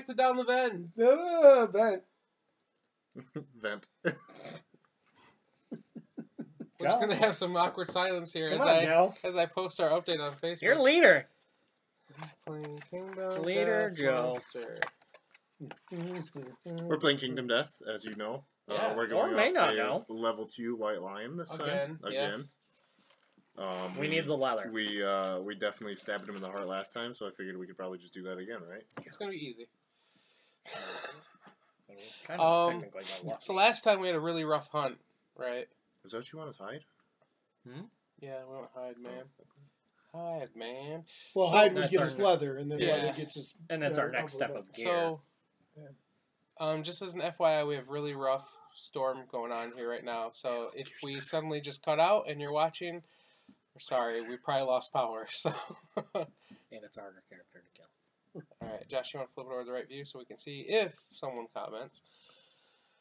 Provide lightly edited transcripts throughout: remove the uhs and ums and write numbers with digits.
kicked it down the vent. Vent. Vent. We're just gonna have some awkward silence here as I post our update on Facebook. You're leader. Playing Kingdom Leader Death Joe. Monster. We're playing Kingdom Death, as you know. Yeah. We're going Or may off not a know. level 2 White Lion this time. Again. Yes. We need the leather. We definitely stabbed him in the heart last time, so I figured we could probably just do that again, right? It's gonna be easy. Kind of technically got lucky. So last time we had a really rough hunt, right? Is that what you want to hide? Yeah, we don't hide, man. Hide, man. Well, So hide would that's get our us leather, and then Yeah. leather gets us. And that's our next step of gear. So, just as an FYI, we have really rough storm going on here right now. So if we suddenly just cut out and you're watching, we're sorry. We probably lost power. So. And it's a harder character to kill. All right, Josh, you want to flip it over the right view so we can see if someone comments.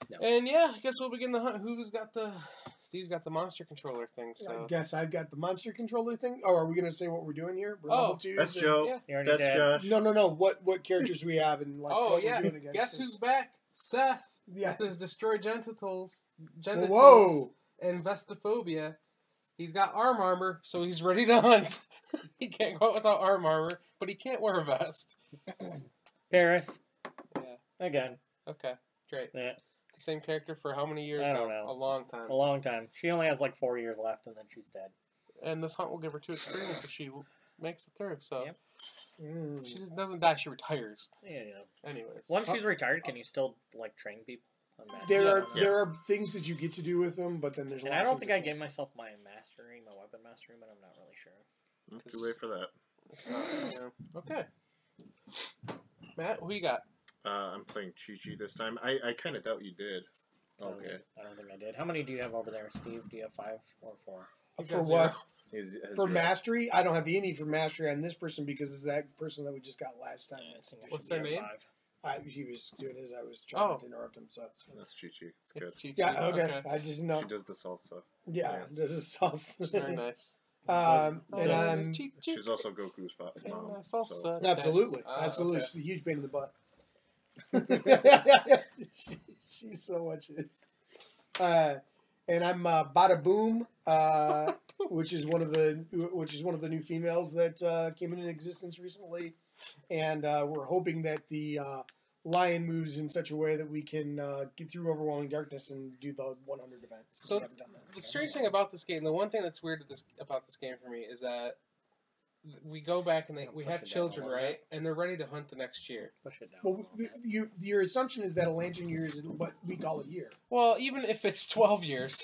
No. And yeah, I guess we'll begin the hunt. Steve's got the monster controller thing. So I guess I've got the monster controller thing. Oh, are we gonna say what we're doing here? We're Oh, level 2s That's and- Joe. Yeah. You already That's did. Josh. No. What characters we have and like oh what yeah, we're doing against guess us. who's back? Seth. Yeah. With his destroy genitals Whoa. and vestophobia. He's got armor, so he's ready to hunt. He can't go out without armor, but he can't wear a vest. Paris. Yeah. Again. Okay. Great. Yeah. The same character for how many years I now? don't know. A long time. A long time. She only has like 4 years left, and then she's dead. And this hunt will give her 2 experience if she makes it through. So Yep. she just doesn't die. She retires. Yeah. Anyways. Once she's retired, can you still like train people? on that? There are things that you get to do with them, but then there's. And I don't think I gave myself my mastery, my weapon mastery, but I'm not really sure. Too late for that. It's not, okay. Matt, who you got? I'm playing Chi-Chi this time. I kind of doubt you did. Okay. I don't think I did. How many do you have over there, Steve? Do you have 5 or 4? He's For got what? 0. For mastery, I don't have any for mastery on this person because it's that person that we just got last time. What's their name? He was doing his. I was trying to interrupt him. So That's Chi-Chi. It's good. Chi-Chi. yeah, okay. I just know. She does the salsa. Yeah, this is salsa. Very nice. And I'm She's also Goku's mom. Salsa. absolutely, Okay. She's a huge pain in the butt. she so much is. And I'm Bada Boom, which is one of the new females that came into existence recently, and we're hoping that the lion moves in such a way that we can get through overwhelming darkness and do the 100 event. So we haven't done that. the strange thing about this game, the one thing that's weird about this game for me is that we go back and we have children, right? And they're ready to hunt the next year. Push it down. Well, your assumption is that a lantern year is what we call a year. Well, even if it's 12 years,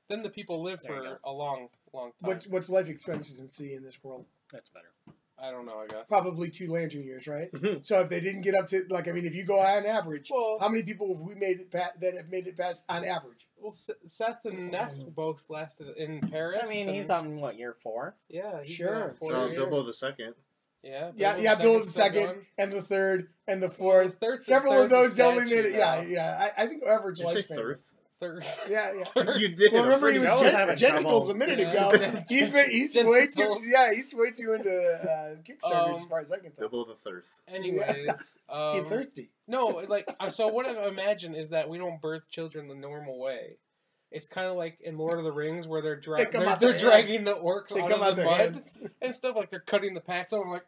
then the people live for a long, long time. What's life expectancy in this world? That's better. I don't know, I guess. Probably 2 lantern years, right? So if they didn't get up to, if you go on average, how many people have we made it that have made it past on average? Well, Seth and Neff both lasted in Paris. I mean, he's on, year 4? Yeah, he's Sure. been on 4 years. Bilbo the second. Yeah, Bilbo the second, and the third, and the fourth. Several of those only made it. Yeah. I think average Did you say lifespan. third? Yeah. You did. Well, remember he was having genticles trouble. a minute ago. He's way too. Yeah, he's way too into Kickstarter as far as I can tell. Bilbo the third. Anyways, He's thirsty. No, so what I imagine is that we don't birth children the normal way. It's kind of like in Lord of the Rings where they're dragging the orcs out of the mud and stuff. Like they're cutting the packs over, like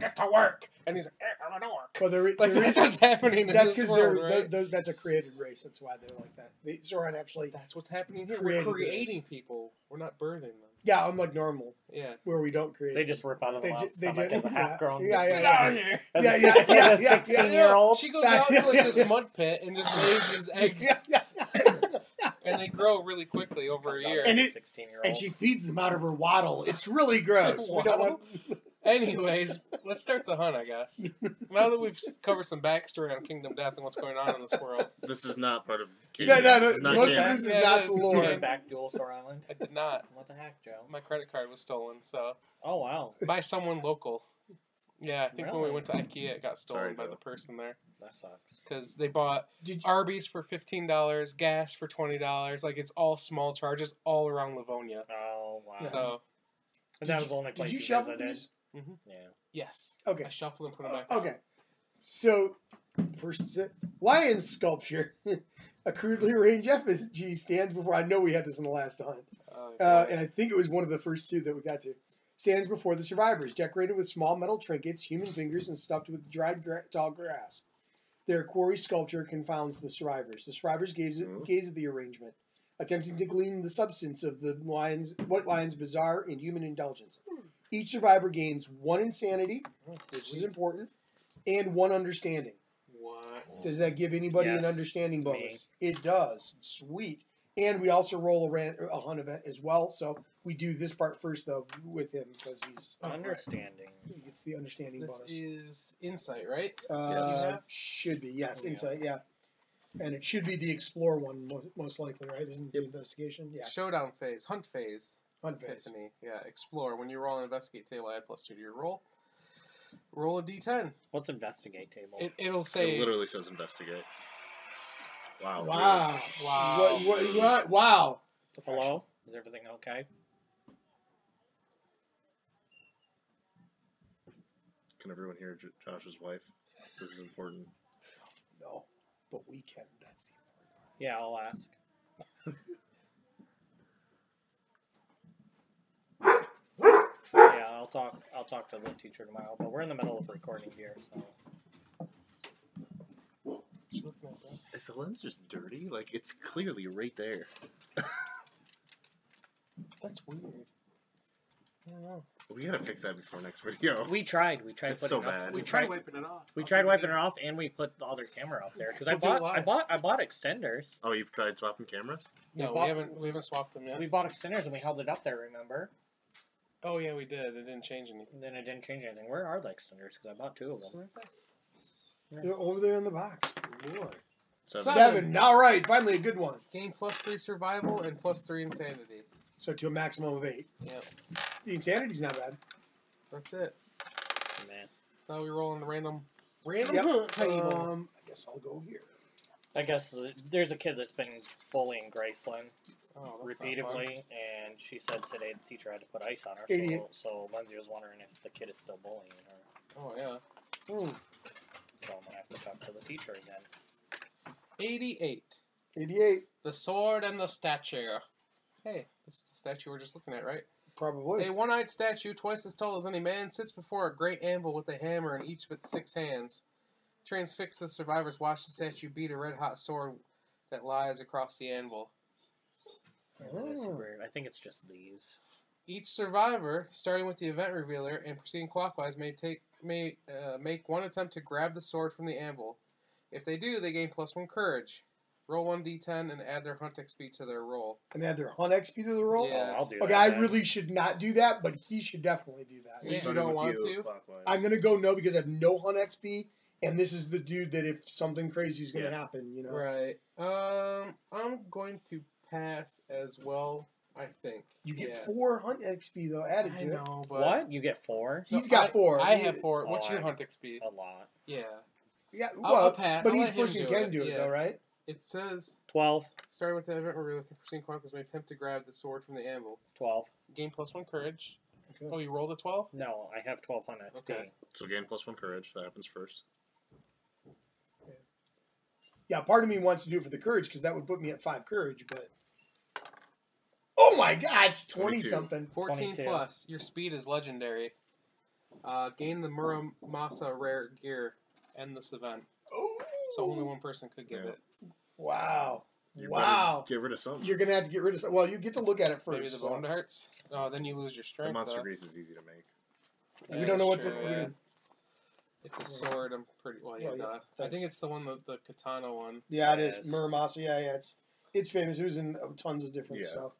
get to work, and he's like, I'm an orc. Well, that's what's happening. That's because that's a created race. That's why they're like that. They aren't actually. That's what's happening here. We're creating people. We're not birthing them. Yeah, unlike normal. Yeah, where we don't create. They just rip out of the stomach as a half-grown. Yeah. As a 16-year-old. She goes out to this mud pit and just lays these eggs. And they grow really quickly over a year. And she feeds them out of her waddle. It's really gross. We don't want... Anyways, let's start the hunt, I guess. Now that we've covered some backstory on Kingdom Death and what's going on in this world. This is not part of Kingdom Death. Most of this is not the lore. Did you back Dualsor Island? I did not. What the heck, Joe? My credit card was stolen, so... Oh, wow. By someone local. Yeah, I think when we went to IKEA, it got stolen by the person there. That sucks. Because they bought Arby's for $15, gas for $20. Like, it's all small charges all around Livonia. Oh, wow. So... That was the only place you shuffle these? Mm-hmm. Yeah. Yes. Okay. I shuffled and put them back. Okay. So First, lion sculpture. A crudely arranged effigy stands before. I know we had this in the last hunt. And I think it was one of the first two that we got to. Stands before the survivors, decorated with small metal trinkets, human fingers, and stuffed with dried tall grass. Their quarry sculpture confounds the survivors. The survivors gaze at the arrangement, attempting to glean the substance of the white lion's bizarre and human indulgence. Each survivor gains 1 insanity, which is important, and 1 understanding. What? Does that give anybody an understanding bonus? It does. Sweet. And we also roll a hunt event as well. So we do this part first, though, with him because he's understanding. He gets the understanding bonus. This is insight, right? Yes. Should be. Yes, insight. Yeah. And it should be the explore one, most likely, right? Isn't the investigation? Yeah. Showdown phase. Hunt phase. Hunt phase. Epiphany. Yeah. Explore. When you roll an investigate table, add +2 to your roll. Roll a d10. What's investigate table? It'll say. It literally says investigate. Wow. Wow. Really? Wow. Wow. Hello? Is everything okay? Can everyone hear Josh's wife? This is important. No, but we can. That's the important part. Yeah, I'll ask. Yeah, I'll talk to the teacher tomorrow, but we're in the middle of recording here, so. Is the lens just dirty? Like, it's clearly right there. That's weird. I don't know. We gotta fix that before next video. We tried It's putting so it up. bad. We tried wiping it off. We tried wiping it off, and we put the other camera up there because I bought extenders. Oh, you've tried swapping cameras? No, we haven't swapped them yet. We bought extenders and we held it up there. Remember? Oh yeah, we did. It didn't change anything. And then it didn't change anything. Where are the extenders? Because I bought 2 of them. They're over there in the box. Lord. 7. All right, finally a good one. Gain +3 survival and +3 insanity. So to a maximum of 8. Yep. The insanity's not bad. That's it. Man. Now we roll in the random Yep. table. I guess I'll go here. I guess there's a kid that's been bullying Graceland Oh, that's repeatedly, and she said today the teacher had to put ice on her. So Lindsay was wondering if the kid is still bullying her. Oh yeah. So I'm gonna have to talk to the teacher again. 88. 88. The sword and the statue. Hey, this is the statue we're just looking at, right? Probably. A one-eyed statue, twice as tall as any man, sits before a great anvil with a hammer in each of its 6 hands. Transfixed, the survivors watch the statue beat a red-hot sword that lies across the anvil. I think it's just these. Each survivor, starting with the event revealer and proceeding clockwise, may make one attempt to grab the sword from the anvil. If they do, they gain +1 courage. Roll 1d10 and add their hunt XP to their roll. And add their hunt XP to the roll? Yeah. Oh, I'll do that. Okay, I really should not do that, but he should definitely do that. So you don't want to? Clockwise. I'm going to go no because I have no hunt XP, and this is the dude that if something crazy is going to happen, you know. Right. I'm going to pass as well, I think. You get 4 hunt XP, though, added to it. know, but... What? You get 4? He's got 4. I have 4. What's your I- hunt XP? A lot. Yeah. Yeah, I'll well, pass. but I'll each let him person do can it, do it, yeah. though, right? It says, 12. starting with the event where we're proceeding clockwise, may attempt to grab the sword from the anvil. 12. Gain +1 courage. Okay. Oh, you rolled a 12? No, I have 1200 XP. Okay. So gain +1 courage. That happens first. Yeah, part of me wants to do it for the courage because that would put me at 5 courage, but... Oh my gosh, 20-something. 14 22. plus. Your speed is legendary. Gain the Muramasa rare gear. End this event. Oh. So only one person could get it. Wow. You Wow. better get rid of something. You're going to have to get rid of some. Well, you get to look at it first. Maybe the so. bone darts? Oh, then you lose your strength. The monster though. grease is easy to make. Yeah, We don't know what that's the... true, we yeah. don't- It's a sword. I'm pretty... Well, yeah, Well, yeah, I thanks. think it's the one, the katana one. Yeah, it is. Yes. Muramasa, yeah, it's famous. It was in tons of different stuff.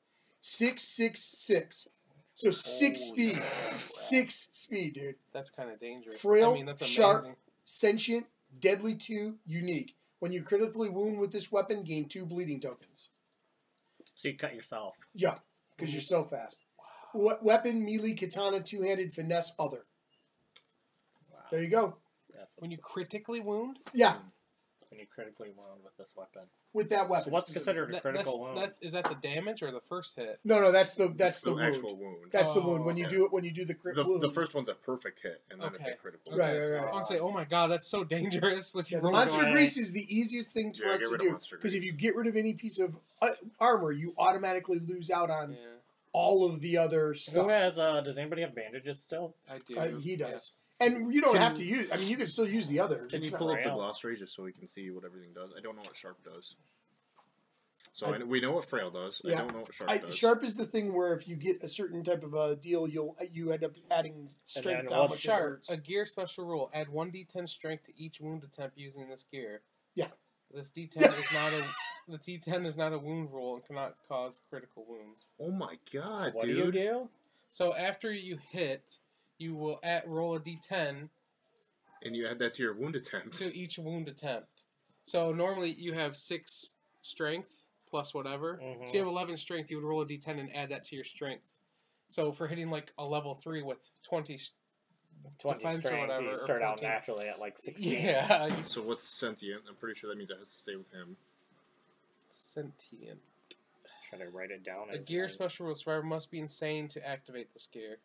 666. So 6 speed. 6 speed, dude. That's kind of dangerous. Frail, I mean, that's sharp, amazing. sentient, deadly 2, unique. When you critically wound with this weapon, gain 2 bleeding tokens. So you cut yourself. Yeah, because you're so fast. Weapon, melee, katana, 2-handed, finesse, other. Wow. There you go. That's When you critically wound? Yeah. when you critically wound with this weapon. With that weapon. So what's considered a critical wound? Is that the damage or the first hit? No, that's the actual wound. That's the wound. When you do the crit wound. The first one's a perfect hit, and then it's a critical. Right. I want to say, oh my god, that's so dangerous. If you Monster Grease is the easiest thing for us to do, because if you get rid of any piece of armor, you automatically lose out on all of the other stuff. Who has? Does anybody have bandages still? I do. He does. Yes. And you don't have to use. I mean, you can still use the other. Can you pull up the glossary just so we can see what everything does? I don't know what Sharp does. So we know what Frail does. I don't know what Sharp does. Sharp is the thing where if you get a certain type of a deal, you end up adding strength to how much Sharp. It hurts. A gear special rule: add 1d10 strength to each wound attempt using this gear. Yeah. This D10 is not a. The D10 is not a wound roll and cannot cause critical wounds. Oh my god, so what dude! do you do? So after you hit, you will roll a D10. And you add that to your wound attempt. To each wound attempt. So normally you have 6 strength plus whatever. Mm-hmm. So you have 11 strength. You would roll a D10 and add that to your strength. So for hitting like a level 3 with 20 defense strength, or whatever, you start out naturally at like 16. Yeah. So what's sentient? I'm pretty sure that means it has to stay with him. Sentient. Should I write it down? A gear special rule: survivor must be insane to activate this gear.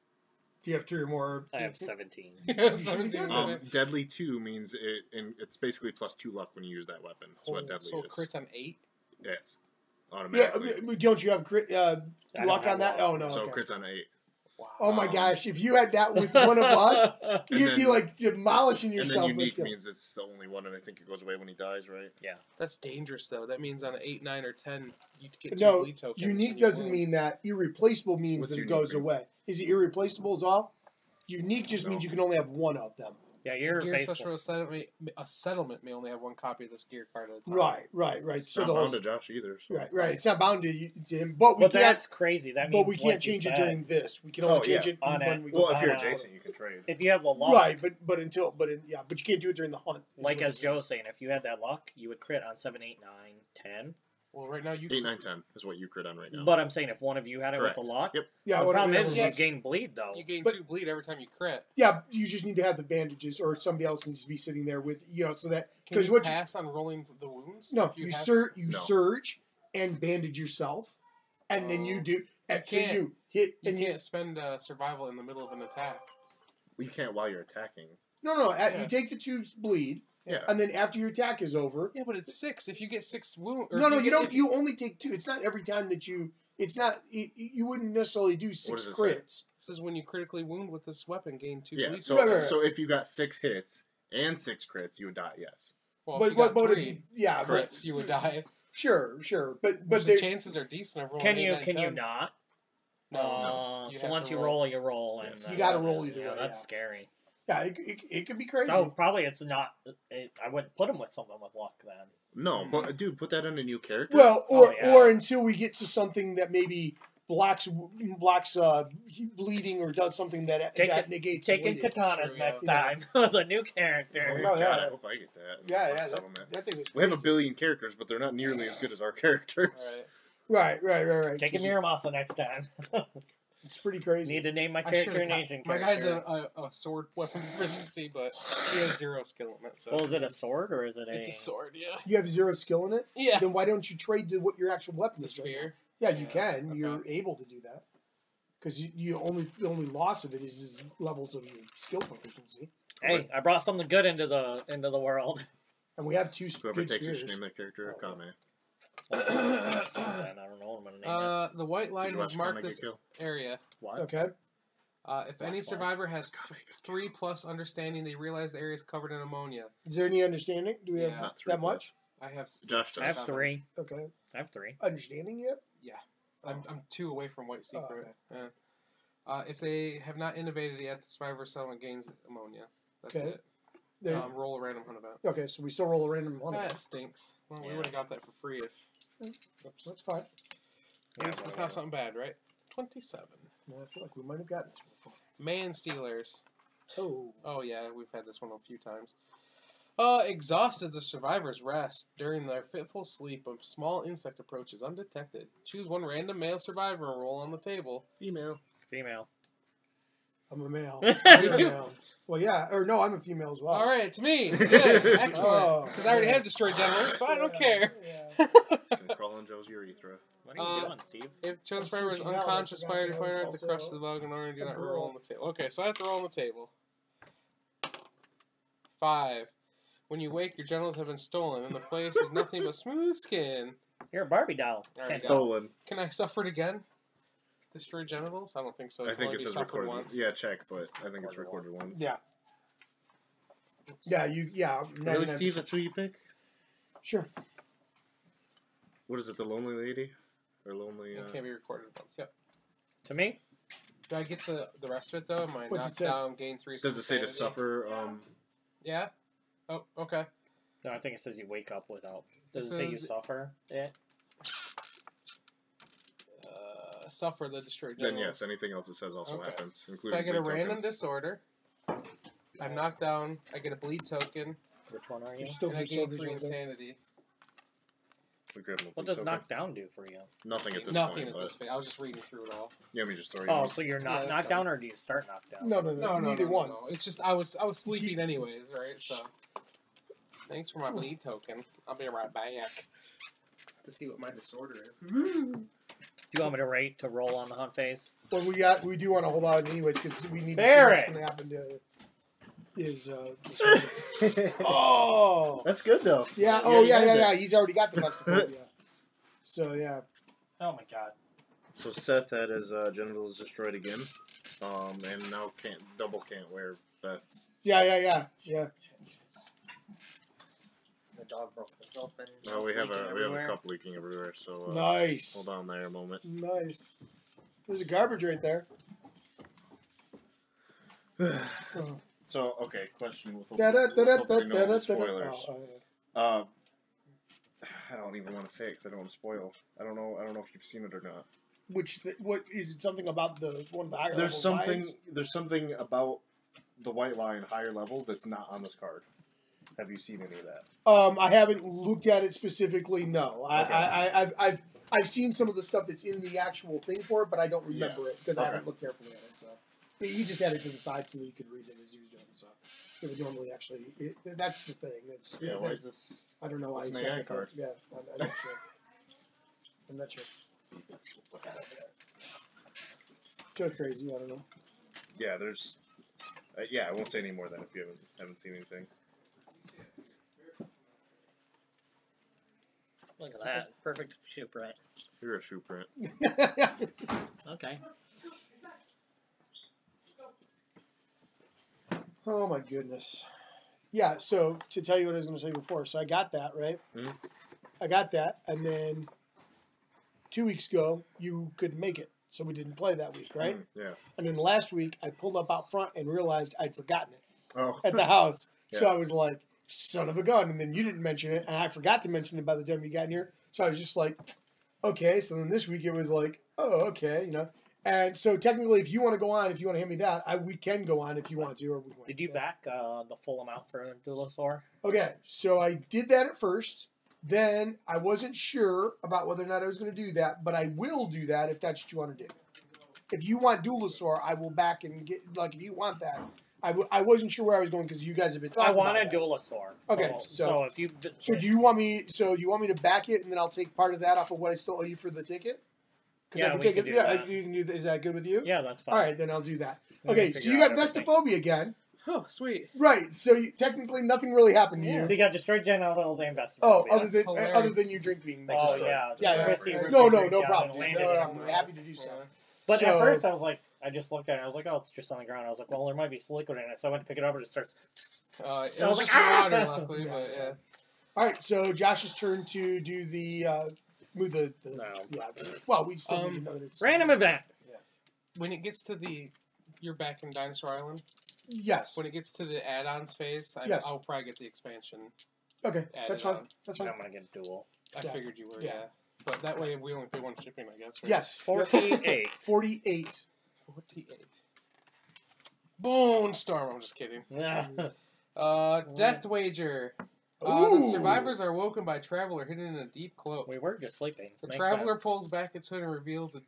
Do you have 3 or more? I have 17. 17. Deadly 2 means it's basically plus 2 luck when you use that weapon. That's what deadly is. So crits on 8? Yes. Automatically. Yeah, don't you have crit, luck on that? Oh, no. So crits on 8. Wow. Oh my gosh, if you had that with one of us, you'd be like demolishing yourself. And then unique means it's the only one, and I think it goes away when he dies, right? Yeah. That's dangerous, though. That means on an 8, 9, or 10, you get 2 bleed tokens. Unique doesn't mean that. Irreplaceable means that it goes away. Is it irreplaceable as well? Unique just means you can only have one of them. Yeah, you're gear special a settlement may only have 1 copy of this gear card at a time. Right. It's not bound to Josh either. So. Right. It's not bound to him, but that's crazy. That means but we can't change it during this. We can only change it when we go. Well, if you're adjacent, you can trade. If you have the luck, right? But you can't do it during the hunt. Like as Joe was saying, if you had that luck, you would crit on 7, 8, 9, 10. Well, right now you 8, 9, 10 is what you crit on right now. But I'm saying if one of you had it with the lock, yeah. The problem is you gain bleed though. You gain 2 bleed every time you crit. Yeah, you just need to have the bandages, or somebody else needs to be sitting there with so that because you pass on rolling the wounds. No, you surge and bandage yourself, and then you do. And so you hit. You can't spend survival in the middle of an attack. Well, you can't while you're attacking. No. You take the 2 bleed. Yeah. And then after your attack is over. Yeah, but it's 6. If you get 6 wounds. No, you don't. You only take 2. It's not every time that you. It's not. You wouldn't necessarily do 6 crits. This is when you critically wound with this weapon, gain 2 bleed. So if you got 6 hits and 6 crits, you would die. Yes. Well, if you got 3 crits, you would die. Sure. But the chances are decent of rolling. Can you not? No. So once you roll, you roll, and you got to roll either way. That's scary. Yeah, it could be crazy. So probably it's not. I wouldn't put him with someone with luck then. No, but dude, put that in a new character. Well, or until we get to something that maybe blocks bleeding or does something that negates. Taking katanas next time with a new character. Oh God, I hope I get that. Yeah. That thing is. We have a billion characters, but they're not nearly as good as our characters. Right. Taking Miramasa next time. It's pretty crazy. Need to name my character an Asian character. My guy's a sword weapon proficiency, but he has 0 skill in it. So. Well, is it a sword or is it It's a sword, yeah. You have 0 skill in it? Yeah. Then why don't you trade to what your actual weapon is? Spear? Yeah, you can. Okay. You're able to do that. Because the only loss of it is levels of your skill proficiency. Hey, I brought something good into the world. And we have 2 Whoever takes it should name that character Akame. I don't know what I'm gonna name the white line has marked this area. What? Okay. If any survivor has 3+ understanding, they realize the area is covered in ammonia. Is there any understanding? Do we have that much? I have. Josh, I have 3. Okay. I have 3. Understanding yet? Yeah, I'm 2 away from white secret. Okay. If they have not innovated yet, the survivor settlement gains ammonia. That's it. Roll a random hunt event. Okay, so we still roll a random hunt event. That stinks. Well, we would have got that for free if. Oops. That's fine. At least it's not something bad, right? 27. No, I feel like we might have gotten this before. Man Stealers. Oh, yeah, we've had this one a few times. Exhausted, the survivors rest. During their fitful sleep, a small insect approaches undetected. Choose one random male survivor and roll on the table. Female. I'm a male. You're a male. Well, yeah. Or no, I'm a female as well. All right, it's me. Good. Excellent. Because I already have destroyed genitals, so I don't care. It's going to crawl on Joe's urethra. What are you doing, Steve? If Joe's fire was unconscious, fire to crush the bug in order to do not roll on the table. Okay, so I have to roll on the table. 5. When you wake, your genitals have been stolen, and the place is nothing but smooth skin. You're a Barbie doll. Stolen. Can I suffer it again? Destroy genitals? I don't think so. I think it says recorded once. Yeah, check, but I think it's recorded once. Yeah. Yeah. Really, Steve? That's who you pick? Sure. What is it, the lonely lady? Or lonely... It can't be recorded once, yep. To me? Do I get the rest of it, though? Am I knocked down, gain 3 Does it say to suffer... Yeah? Oh, okay. No, I think it says you wake up without... Does it say you suffer it? Suffer the destroyed genitals. Then yes, anything else it says also happens. Including so I get a random disorder. I'm knocked down. I get a bleed token. Which one are you? And I gain 3 insanity. What does knockdown do for you? Nothing at this point. Nothing at this phase. I was just reading through it all. Yeah, let me just throw you. Oh, so you're not knocked down, or do you start knocked down? No, neither one. No. It's just I was sleeping anyways, right? So thanks for my bleed token. I'll be right back to see what my disorder is. Do you want me to rate to roll on the hunt phase? Well, we do want to hold on anyways because we need to see what's going to happen to his. Oh, that's good though. Yeah. Oh yeah. He's already got the Bahlstown. So yeah. Oh my god. So Seth had his genitals destroyed again, and now can't wear vests. Yeah. The dog broke this open. No, we have a cup leaking everywhere. So nice. Hold on there a moment. Nice. There's a garbage right there. So okay, question with hopefully no spoilers. I don't even want to say it because I don't want to spoil. I don't know if you've seen it or not. What is it? Something about the one of the higher There's level something. lines? There's something about the white line higher level that's not on this card. Have you seen any of that? I haven't looked at it specifically. No, Okay. I've seen some of the stuff that's in the actual thing for it, but I don't remember it because I haven't looked carefully at it. So he just had it to the side so that he could read it as he was doing. So it would normally actually. That's the thing. Why is this? I don't know why he's got the card. Yeah, I'm not sure. I'm not sure. Just crazy. I don't know. Yeah, there's. I won't say any more than if you haven't seen anything. Look at that. Perfect shoe print. You're a shoe print. Okay. Oh my goodness. Yeah, so to tell you what I was going to say before, so I got that, right? Mm-hmm. I got that, and then 2 weeks ago, you couldn't make it, so we didn't play that week, right? Yeah. And then last week, I pulled up out front and realized I'd forgotten it at the house. Yeah. So I was like, son of a gun, and then you didn't mention it, and I forgot to mention it by the time you got in here, so I was just like, okay, so then this week it was like, oh, okay, you know. And so technically, if you want to go on, if you want to hand me that, we can go on if you want to. Or we want Did you back the full amount for Dulosaur? Okay, so I did that at first. Then I wasn't sure about whether or not I was going to do that, but I will do that if that's what you want to do. If you want Dulosaur, I will back and get, like, if you want that. I wasn't sure where I was going because you guys have been talking about I wanted Dulosaur. Okay, so if you... So do you want me to back it and then I'll take part of that off of what I still owe you for the ticket? Yeah, I can take it. Yeah, you can do that. Is that good with you? Yeah, that's fine. All right, then I'll do that. Okay, so you got Vestophobia again. Oh, sweet. Right, so technically nothing really happened to you. So you got destroyed genitals and Vestophobia. Oh, other than your drink being destroyed. Yeah. No problem. I'm happy to do so. But at first I was like, I just looked at it and I was like, oh, it's just on the ground. I was like, well, there might be liquid in it. So I went to pick it up and it starts... It was just water, luckily, but yeah. All right, so Josh's turn to do the... move the well, we still need to know that it's... Random event! Yeah. When it gets to you're back in Dinosaur Island? Yes. When it gets to the add-ons phase, I'll probably get the expansion. Okay, that's fine. That's fine. I'm going to get dual. I figured you were, yeah. But that way we only pay one shipping, I guess, right? Yes. 48. 48. Bone Storm, I'm just kidding. Death Wager. The survivors are woken by a traveler hidden in a deep cloak. We were just sleeping. The traveler pulls back its hood and reveals a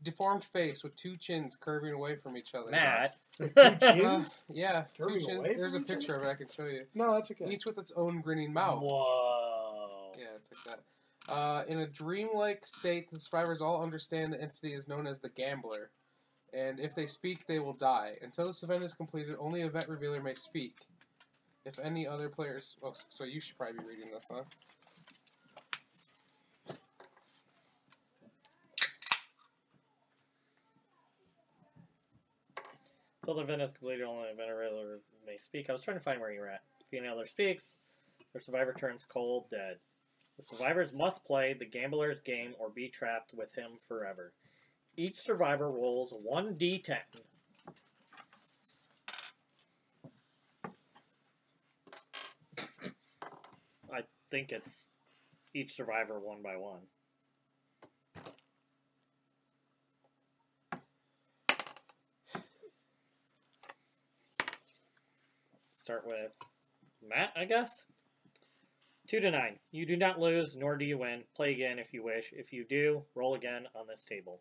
deformed face with two chins curving away from each other. Matt. With two chins? Yeah, curving two chins. There's a picture of it I can show you. No, that's okay. Each with its own grinning mouth. Whoa. Yeah, it's like that. In a dreamlike state, the survivors all understand the entity is known as the Gambler. And if they speak, they will die. Until this event is completed, only event revealer may speak. If any other players... Oh, so you should probably be reading this, huh? Until the event is completed, only event revealer may speak. I was trying to find where you're at. If any other speaks, the survivor turns cold dead. The survivors must play the gambler's game or be trapped with him forever. Each survivor rolls 1d10. I think it's each survivor one by one. Start with Matt, I guess. 2 to 9. You do not lose, nor do you win. Play again if you wish. If you do, roll again on this table.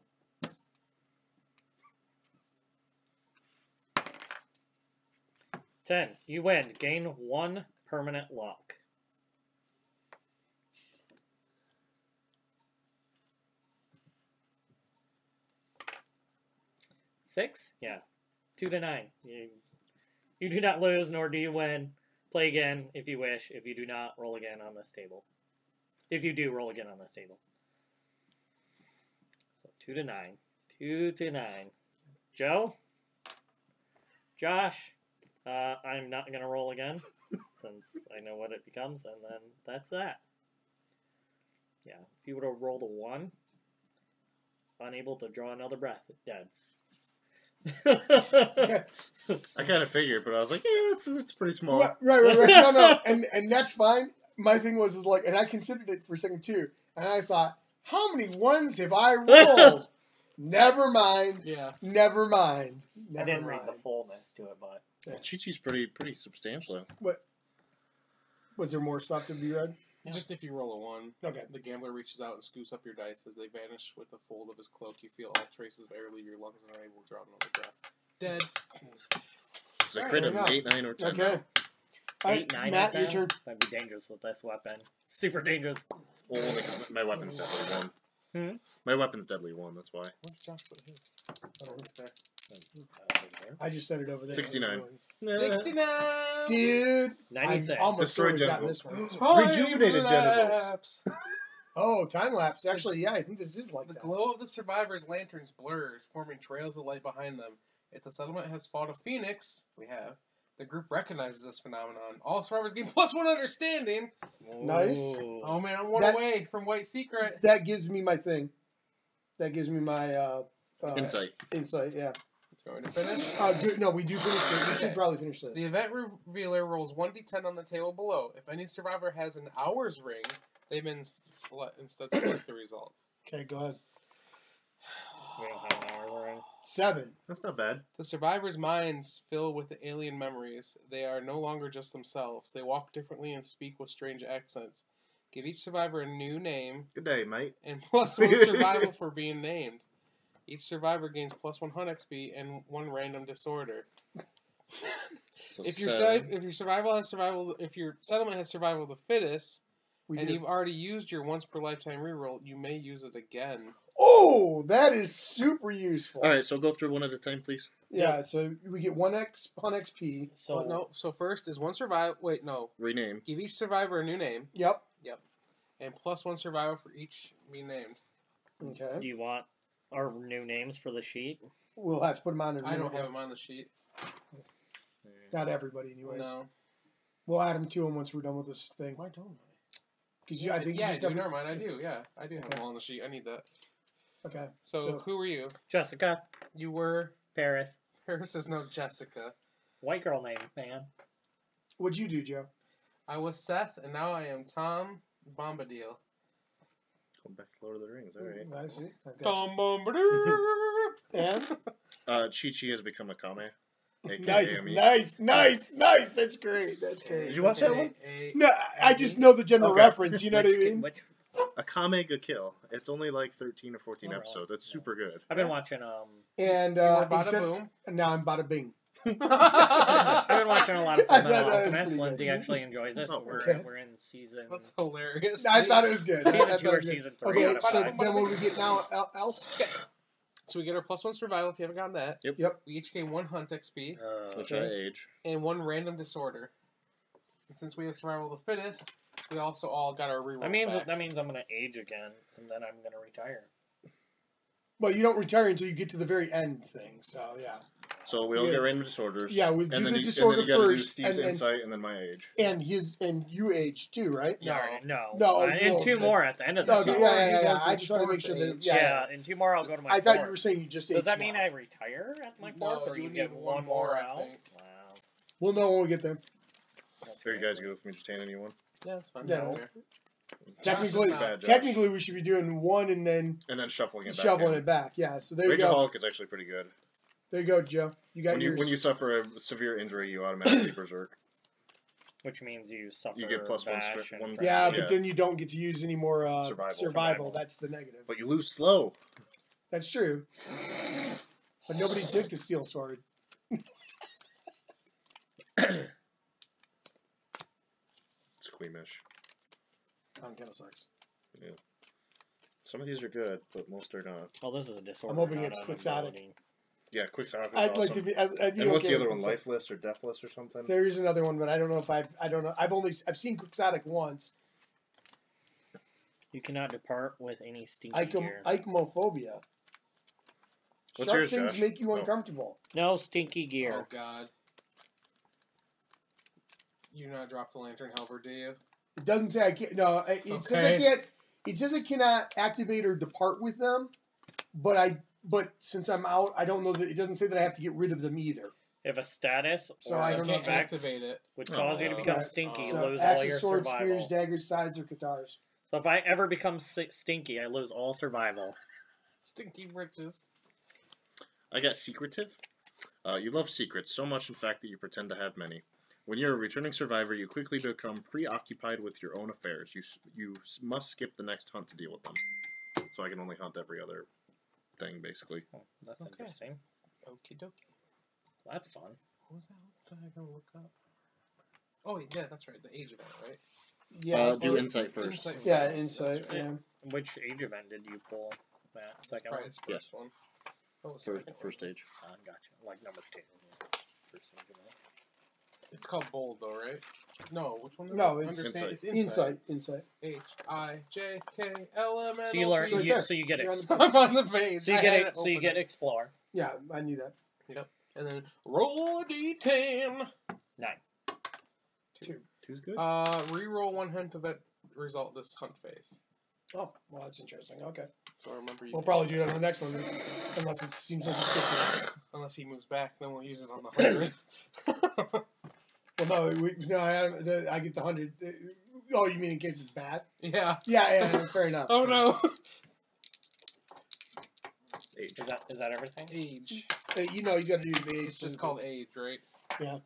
10. You win. Gain 1 permanent luck. 6? Yeah. 2 to 9. You do not lose, nor do you win. Play again if you wish. If you do not, roll again on this table. If you do, roll again on this table. So 2 to 9. 2 to 9. Joe? Josh? I'm not going to roll again, since I know what it becomes, and then that's that. Yeah, if you would have rolled a 1, unable to draw another breath, dead. I kind of figured, but I was like, yeah, it's pretty small. Right. No, and that's fine. My thing was like, and I considered it for a second too, and I thought, how many 1s have I rolled? Never mind. Yeah. Never mind. I didn't read the fullness to it, but yeah. Chi-Chi's pretty substantial. What? Was there more stuff to be read? Yeah. Just if you roll a 1, okay. The gambler reaches out and scoops up your dice. As they vanish with the fold of his cloak, you feel all traces of air leave your lungs and are able to draw another breath. Dead. It's a crit of 8, 9, or 10. Okay. 8, 9, Matt, 10? your turn. That'd be dangerous with this weapon. Super dangerous. Well, my weapon's deadly 1. My weapon's deadly 1, that's why. What's Josh put his? Oh, it's there. I just set it over there. 69. 69! Dude! 96. I almost Destroyed got this one. Rejuvenated genitals. Oh, time lapse. Actually, yeah, I think this is like the that. glow of the survivors' lanterns blurs, forming trails of light behind them. If the settlement has fought a phoenix, the group recognizes this phenomenon. All survivors gain +1 understanding. Nice. Oh man, I'm 1 away from White Secret. That gives me my thing. That gives me my Insight. Insight, yeah. Going to finish? No, we do finish this. We should probably finish this. The event revealer rolls 1d10 on the table below. If any survivor has an hour's ring, they've been instead select the result. Okay, go ahead. We don't have an hour ring. 7. That's not bad. The survivors' minds fill with alien memories. They are no longer just themselves. They walk differently and speak with strange accents. Give each survivor a new name. Good day, mate. And +1 survival for being named. Each survivor gains +1 hunt XP and 1 random disorder. So if your settlement has survival of the fittest, you've already used your once per lifetime reroll, you may use it again. Oh, that is super useful. All right, so go through one at a time, please. Yeah, so we get 1 hunt XP. So first is 1 survival. Wait, no. Rename. Give each survivor a new name. Yep. And +1 survival for each being named. Okay. Do you want our new names for the sheet? We'll have to put them on. I don't have them on the sheet. Not everybody, anyways. No. We'll add them to them once we're done with this thing. Why don't I? Because I think you just do. Never mind. I do. Yeah, I do have them all on the sheet. I need that. Okay. So who were you? Jessica. You were Paris. Paris is no Jessica. White girl name, man. What'd you do, Joe? I was Seth, and now I am Tom Bombadil. Going back to Lord of the Rings. All right. I see. Tom Bombadil. And Chi-Chi has become a Kame. Nice. That's great. Did you watch that one? No, I just know the general reference. You know what I mean? Akame ga Kill. It's only like 13 or 14 episodes. It's super good. I've been watching And Bada Boom. Now I'm Bada Bing. I've been watching a lot of Fullmetal Alchemist. Lindsay actually enjoys it. So we're in season. That's hilarious. I thought it was good. Season 2 or season 3. Okay, so then what do we get now, else? Okay. So we get our +1 survival if you haven't gotten that. Yep. We each gain 1 hunt XP. Which I age. And 1 random disorder. And since we have survival of the fittest, we also all got our reroll. That means I'm gonna age again, and then I'm gonna retire. Well, you don't retire until you get to the very end thing. So yeah. So we all get random disorders. Yeah, we do the disorder first, Steve's insight, and then my age. And you age too, right? No. And 2 more at the end of the season. Yeah. I just want to make sure that. Yeah, and 2 more I'll go to my. I thought you were saying you just. Does that mean I retire at my 4th, or you get 1 more out? Wow. We'll know when we get there. So you guys go with me to tan anyone? Yeah, that's fine. Yeah. Technically, we should be doing 1 and then shuffling it back. Yeah. So there you go. Rageaholic is actually pretty good. There you go, Joe. You got when you suffer a severe injury, you automatically berserk. Which means you suffer. You get +1. Yeah, but then you don't get to use any more survival. That's the negative. But you lose slow. That's true. But nobody took the steel sword. Squeamish. On kettle sucks. Yeah. Some of these are good, but most are not. Oh, this is a disorder. I'm hoping it's quixotic. Yeah, quixotic. I'd like to be. And what's the other one? Lifeless or deathless or something? There is another one, but I don't know if I don't know. I've seen quixotic once. You cannot depart with any stinky gear. Ichmophobia. Sharp things make you uncomfortable. No stinky gear. Oh God. You do not drop the lantern helper, do you? It doesn't say I can't. No, it says I can't. It says I cannot activate or depart with them, but since I'm out, I don't know that it doesn't say that I have to get rid of them either. If a status or I don't know activate it would cause you to become stinky, you lose all axes, your swords, survival. spears, daggers, scythes, or katars. So if I ever become stinky, I lose all survival. Stinky britches. I got secretive. You love secrets so much, in fact, that you pretend to have many. When you're a returning survivor, you quickly become preoccupied with your own affairs. You must skip the next hunt to deal with them. So I can only hunt every other thing, basically. Oh, that's interesting. Okie dokie. That's fun. What was that? What was I going to look up? Oh, yeah, that's right. The age event, right? Yeah. Do insight first. Insight. Yeah. Which age event did you pull? That second one? First one. Oh, first stage. Gotcha. Like number 2. Yeah. First age event. It's called bold, though, right? No, which one? No, it's insight. HIJKLMNOP. So you learn. So you get I'm on the page. So you get explore. Yeah, I knew that. Yep. And then roll a d10. 9. 2. 2's good. Reroll 1 hunt event result this hunt phase. Oh, well, that's interesting. Okay. So I remember we'll probably do that on the next one, unless it seems like it's good. Unless he moves back, then we'll use it on the 100. Well, no, I get the 100. Oh, you mean in case it's bad? Yeah. Yeah, fair enough. Oh, no. Age. Is that everything? Age. You got to do the age. It's just called age, right? Yeah.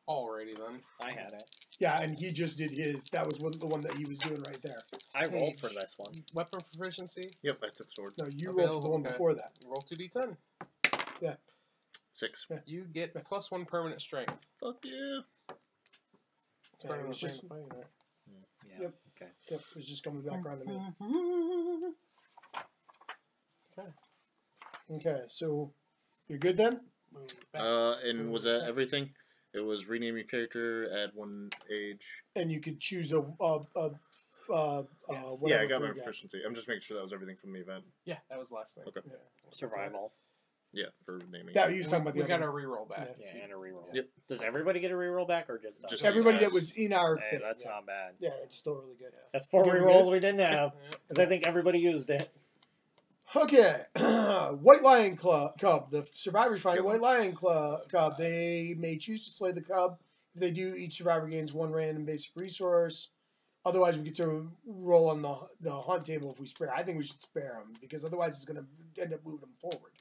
Alrighty, then. I had it. Yeah, and he just did his. That was the one that he was doing right there. I rolled for this one. Weapon proficiency? Yep, I took sword. No, you rolled the one before that. Roll 2d10. Yeah. 6. Yeah. You get +1 permanent strength. Fuck yeah. It's better than just, Yeah. Yep. Okay. Yep. It was just coming back around to me. Okay. Okay, so you're good then? And was that everything? It was rename your character, add 1 age. And you could choose a whatever. Yeah, I got my proficiency. I'm just making sure that was everything from the event. Yeah, that was the last thing. Okay. Yeah. Survival. Yeah, for naming. That you was talking about the we other got a reroll back. Yeah, and a reroll. Yep. Does everybody get a reroll back or just us? Just everybody that was in our Hey, thing. that's not bad. Yeah, it's still really good. That's 4 Yeah, rerolls we didn't have. Yeah. Because I think everybody used it. Okay, White Lion Cub. The survivors find a White Lion Cub. They may choose to slay the cub. If they do, each survivor gains 1 random basic resource. Otherwise, we get to roll on the hunt table if we spare. I think we should spare them because otherwise it's going to end up moving them forward.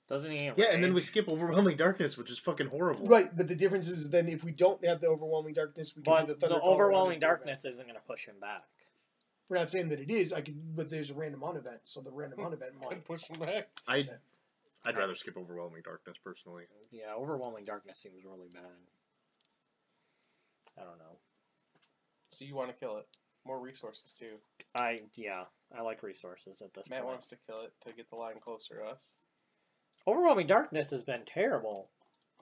Doesn't he? Yeah, and then we skip Overwhelming Darkness, which is fucking horrible. Right, but the difference is then if we don't have the Overwhelming Darkness, we can do the Thunder. The Overwhelming Darkness isn't going to push him back. We're not saying that it is. But there's a random on event, so the random on event might push him back. I'd rather skip Overwhelming Darkness personally. Yeah, Overwhelming Darkness seems really bad. I don't know. So you want to kill it? More resources too. I like resources at this point. Matt wants to kill it to get the line closer to us. Overwhelming Darkness has been terrible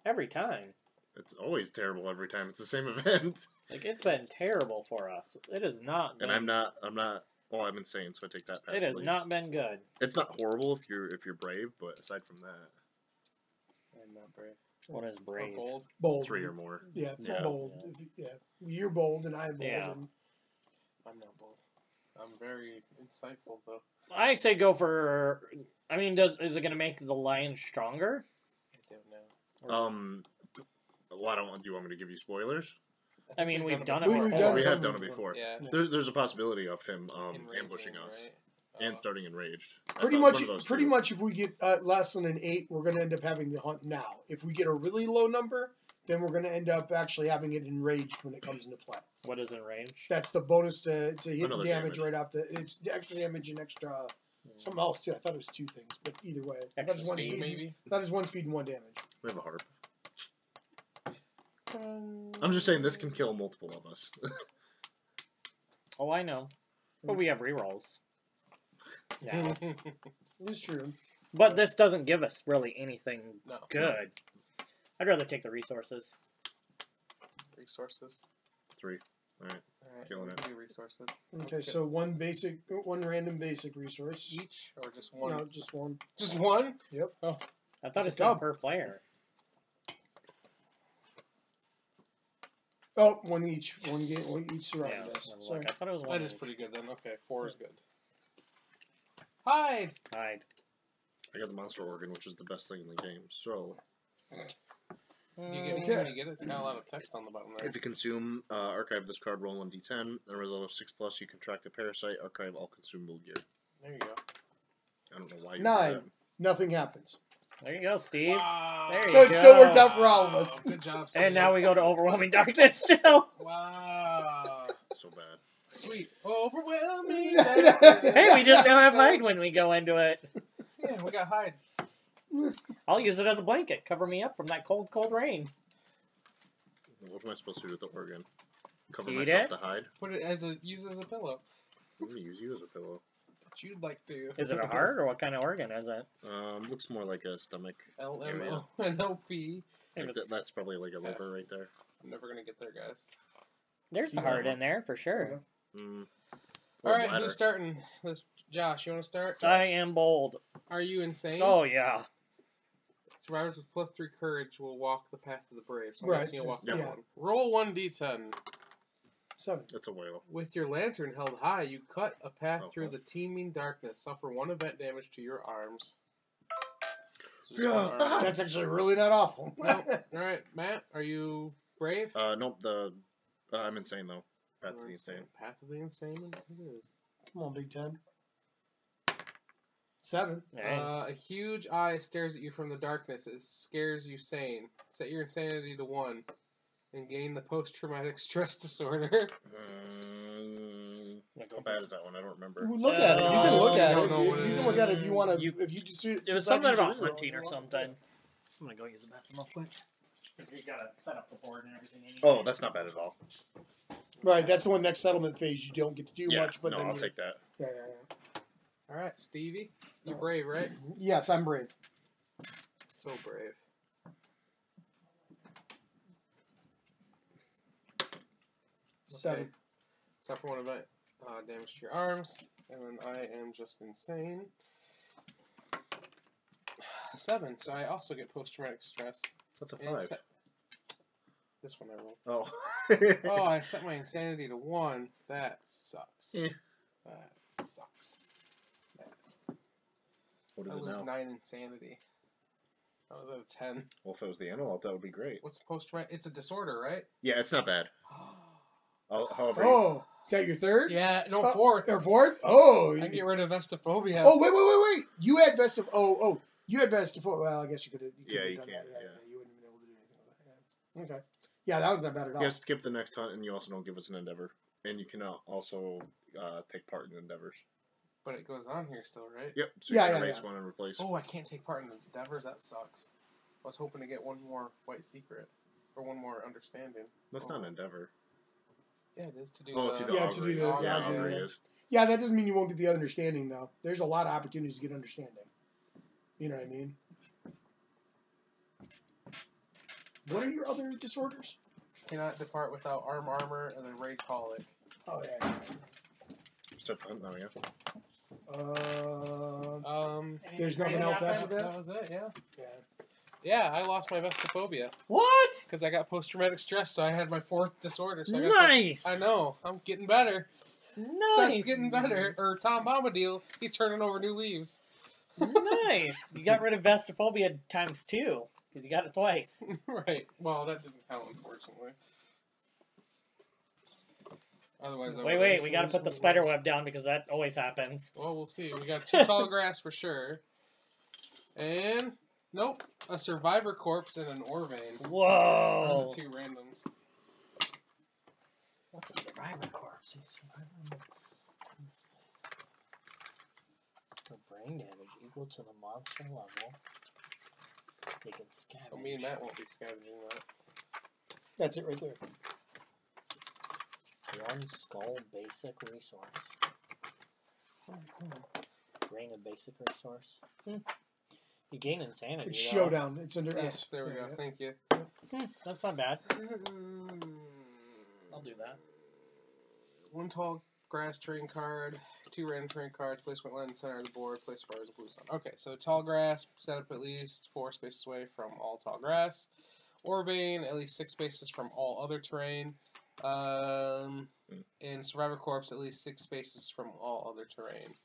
every time. It's always terrible every time. It's the same event. Like, it's been terrible for us. It has not been... And I'm insane, so I take that back. It has not been good. It's not horrible if you're brave, but aside from that... I'm not brave. What is brave? Bold? bold. 3 or more. Yeah, bold. Yeah. You're bold and I'm bold. Yeah. And I'm not bold. I'm very insightful, though. I say go for... I mean, is it going to make the lion stronger? I don't know. Well, I don't want... Do you want me to give you spoilers? I mean, we've done it We've before. done We have something done it before. before. Yeah. There's a possibility of him Enraging, ambushing us. Right? And starting enraged. Pretty much if we get less than an 8, we're going to end up having the hunt now. If we get a really low number, then we're going to end up actually having it enraged when it comes into play. What is enraged? That's the bonus to hit Another damage damage. right off the... It's extra damage and extra... Something else, too. I thought it was 2 things, but either way. I thought it was Extra one speed, speed, maybe? I thought it was 1 speed and 1 damage. We have a harp. I'm just saying this can kill multiple of us. Oh, I know. But we have rerolls. Yeah. It's true. But this doesn't give us really anything No. good. I'd rather take the resources. Resources. 3. Alright. Alright, Killing it. do resources. Okay, Let's so one random basic resource. get each or just one? No, just one. Just one? Yep. Oh, I thought It's it a said cub. per player. Oh, one each. Yes. One each survivor Yeah, does. I'm Sorry. like, I thought it was one. that is each. pretty good then. Okay, 4 is good. Hide. Hide. I got the monster organ, which is the best thing in the game. So, You get Okay. when you get it. It's got a lot of text on the bottom there. if you consume, archive this card, roll 1d10, and a result of 6+, you contract a parasite, archive all consumable gear. There you go. I don't know why you 9. did that. Nothing happens. There you go, Steve. Wow. There you So it go. still worked out for all of us. Good job, Steve. And now we go to Overwhelming Darkness still. Wow. So bad. Sweet. Overwhelming. Hey, we just now have hide when we go into it. Yeah, we got hide. I'll use it as a blanket. Cover me up from that cold, cold rain. What am I supposed to do with the organ? Cover Eat myself it? to hide? Put it use it as a pillow. I'm going to use you as a pillow. But you'd like to. Is it a heart or what kind of organ is it? Looks more like a stomach. LMONOP. If it's- That's probably like a liver right there. I'm never gonna get there, guys. There's the heart in there for sure. Mm. All Or right, bladder. who's starting? This Josh. You want to start? I am bold. Are you insane? Oh, yeah. Survivors with +3 courage will walk the path of the brave. So I'm Right. guessing you'll walk Yeah. that one. Roll 1d10. 7. It's a whale. With your lantern held high, you cut a path through Okay. the teeming darkness. Suffer 1 event damage to your arms. So just Yeah. one arm. That's actually really not awful. Nope. All right, Matt, are you brave? Nope, I'm insane though. Path of the insane. Path of the insane. It is. Come on, Big 10. 7. Hey. A huge eye stares at you from the darkness. It scares you sane. Set your insanity to 1 and gain the post-traumatic stress disorder. How bad is that one? I don't remember. Look at it. You can look at don't it. know You what it can look at it if you want to. You- If you just It was decide something to use about your hunting or reroll. something. I'm going to go use the bathroom real quick. You got to set up the board and everything. Oh, that's not bad at all. Right, that's the one next settlement phase. You don't get to do Yeah, much, but no, then I'll you, take that. Yeah. All right, Stevie. You're brave, right? Yes, I'm brave. So brave. Seven. Suffer 1 event damage to your arms. And then I am just insane. 7. So I also get post-traumatic stress. That's a And 5. This one I rolled. Oh. Oh, I set my insanity to 1. That sucks. Yeah. That sucks. What is I it lose now? 9 insanity. I was at a 10. Well, if it was the animal, that would be great. What's post-traumatic? It's a disorder, right? Yeah, it's not bad. However, Oh, is that your third? Yeah, no, Oh, 4th. Or fourth? Oh. I can get rid of vestophobia. Oh, wait. You had Vest of... You had best before. Well, I guess you could have. You done can't. that. Yeah. You wouldn't have been able to do anything with that. Yeah. Okay. Yeah, that one's not bad at all. You skip the next hunt, and you also don't give us an endeavor, and you can also take part in endeavors. But it goes on here still, right? Yep. So you can erase one and replace. Oh, I can't take part in the endeavors. That sucks. I was hoping to get one more white secret or one more understanding. That's not an endeavor. Yeah, it is to do. To do the augury is. Yeah, that doesn't mean you won't get the understanding though. There's a lot of opportunities to get understanding. You know what I mean? What are your other disorders? Cannot depart without armor, and then raid colic. Oh yeah. Start the hunt now, yeah. There's nothing else after that? That was it, yeah. Yeah. Yeah, I lost my vestophobia. What? Because I got post-traumatic stress, so I had my 4th disorder. So Nice! I know. I'm getting better. Nice! Seth's getting better. Or Tom Bombadil, he's turning over new leaves. Nice! You got rid of vestophobia times 2. Because you got it twice. Right. Well, that doesn't count, unfortunately. Otherwise, wait, we gotta put the spider web down because that always happens. Well, we'll see. We got 2 tall grass for sure. And, nope, a survivor corpse and an ore vein. Whoa! 2 randoms. What's a survivor corpse? The brain damage equal to the monster level. They can scavenge. So me and Matt won't be scavenging that. That's it right there. 1 skull basic resource. Brain a basic resource. You gain insanity. It's showdown. It's under yes, S. there we go. Thank you. That's not bad. I'll do that. 1 tall grass terrain card, 2 random terrain cards, place one land in the center of the board, place as a blue stone. Okay, so tall grass, set up at least 4 spaces away from all tall grass. Ore vein, at least 6 spaces from all other terrain. And survivor corpse, at least 6 spaces from all other terrain.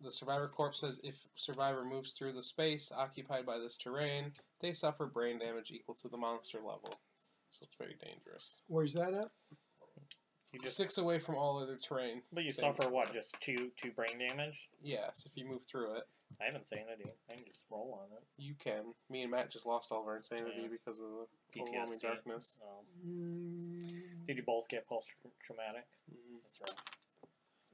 The survivor corpse says if survivor moves through the space occupied by this terrain, they suffer brain damage equal to the monster level. So it's very dangerous. Where's that at? You just 6 away from all other terrain. But you suffer what? Just two brain damage? Yes, if you move through it. I have insanity. I can just roll on it. You can. Me and Matt just lost all of our insanity because of the overwhelming darkness. Did you both get post-traumatic? That's right.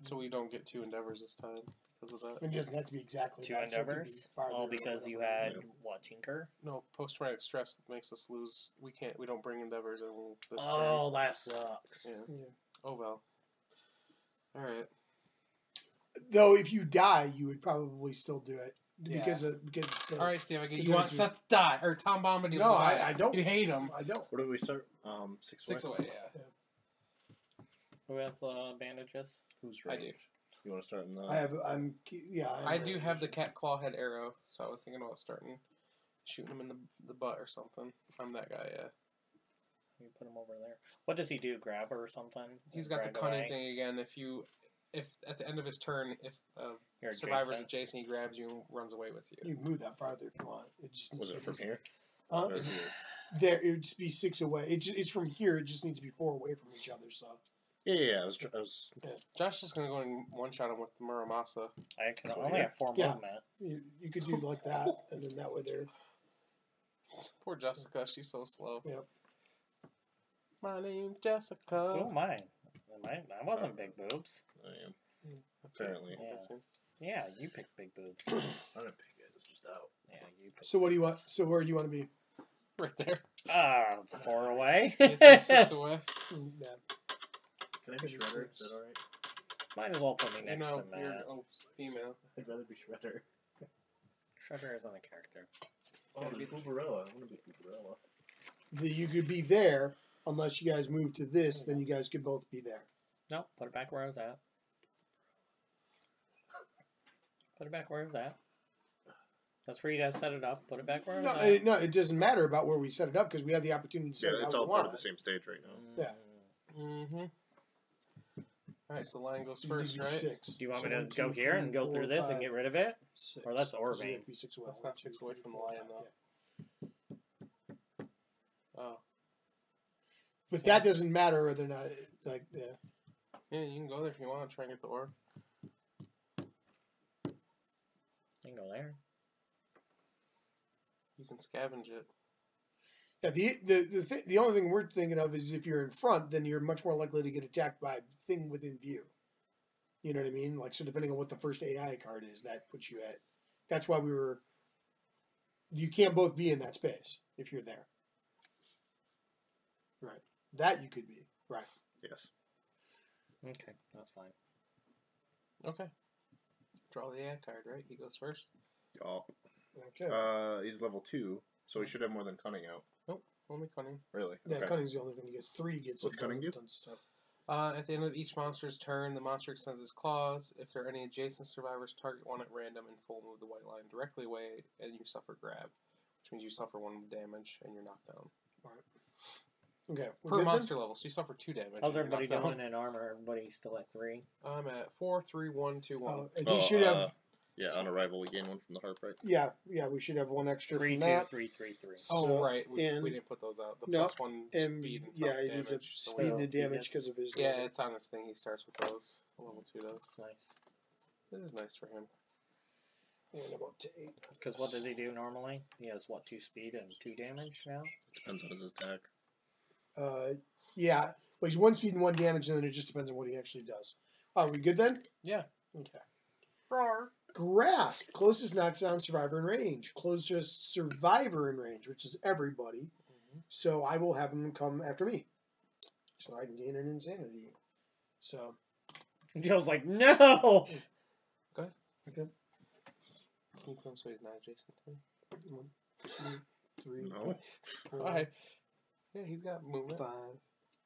So we don't get 2 endeavors this time because of that. It doesn't have to be exactly 2 that. endeavors? So because you had, what, Tinker? No, post-traumatic stress makes us lose. We don't bring endeavors in this turn. Oh, that sucks. Yeah. Oh, well. Alright. Though, if you die, you would probably still do it. Because it's the... Alright, Steve, you want Seth to die, or Tom Bombadil to die. No, I don't. You hate him. I don't. Where do we start? 6 away, yeah. Who has bandages? Who's I do. You want to start in the... I do have the cat claw head arrow, so I was thinking about shooting him in the butt or something. If I'm that guy, yeah. You put him over there. What does he do? Grab her or something? He's got the cunning thing again. If at the end of his turn, if survivor's adjacent, he grabs you and runs away with you. You can move that farther if you want. It just was it from here? There, it would just be 6 away. It's from here. It just needs to be 4 away from each other. So. Yeah. I was. Josh is gonna go and one-shot him with the Muramasa. I can only have 4 movement. You could do like that, and then that way there. Poor Jessica, she's so slow. Yep. My name's Jessica. Who am I? I wasn't big boobs. I am. Apparently. Yeah, you picked big boobs. I didn't pick it. It's just out. Yeah, you picked So what do you want? So where do you want to be? Right there. It's 4 away. 6 away. Yeah. Can I be Shredder? Is that alright? Might as well put me next to Matt. You're female. I'd rather be Shredder. Shredder isn't a character. Oh, there's Boobarella. I want to be Boobarella. You could be there unless you guys move to this. Then you guys could both be there. No, put it back where I was at. Put it back where I was at. That's where you guys set it up. Put it back where I was at. No, it doesn't matter about where we set it up because we have the opportunity to set it up. Yeah, it's all part of the same stage right now. Yeah. Mm-hmm. Alright, so line goes first, right? 6. Do you want me to go here and go through this and get rid of it? 6. Or that's Orvane. That's not 6 away from the lion, though. Oh. But that doesn't matter whether or not, Yeah, you can go there if you want to try and get the orb. You can go there. You can scavenge it. Yeah, the only thing we're thinking of is if you're in front, then you're much more likely to get attacked by a thing within view. You know what I mean? Like, so depending on what the first AI card is, that puts you at. That's why we were. You can't both be in that space if you're there. Right. That you could be. Right. Yes. Okay, that's fine. Okay. Draw the AI card, right? He goes first. Oh. Okay. He's level 2, so he should have more than Cunning out. Nope. Only Cunning. Really? Yeah, Okay. Cunning's the only thing he gets. 3 gets. What's Cunning do? Stuff. At the end of each monster's turn, the monster extends its claws. If there are any adjacent survivors, target one at random and full move the white line directly away, and you suffer grab, which means you suffer 1 damage and you're knocked down. All right. Okay. Per monster level, so you suffer 2 damage. How's everybody doing in armor? Everybody still at 3? I'm at 4, 3, 1, 2, 1. And he should have. Yeah, on arrival we gain 1 from the harp, right? Yeah, we should have 1 extra 3, from 2, that. 3, 3, 3. Oh, right. We didn't put those out. The no, plus 1 and speed and yeah, he damage. needs a speed and a damage because of his. Yeah, level. it's on his thing. He starts with those. Level 2 does. That's nice. It is nice for him. And I'm up to 8. Because what does he do normally? He has, what, 2 speed and 2 damage now? Depends on his attack. Yeah. Well, he's 1 speed and 1 damage, and then it just depends on what he actually does. Are we good then? Yeah. Okay. Roar. Grasp. Closest knocks down survivor in range. Closest survivor in range, which is everybody. Mm-hmm. So I will have him come after me. So I can gain an insanity. So. Joe's like, no! Go ahead. Okay. He comes so he's not adjacent to me. 1, 2, 3, No. 4, All right. Yeah, he's got movement. 5,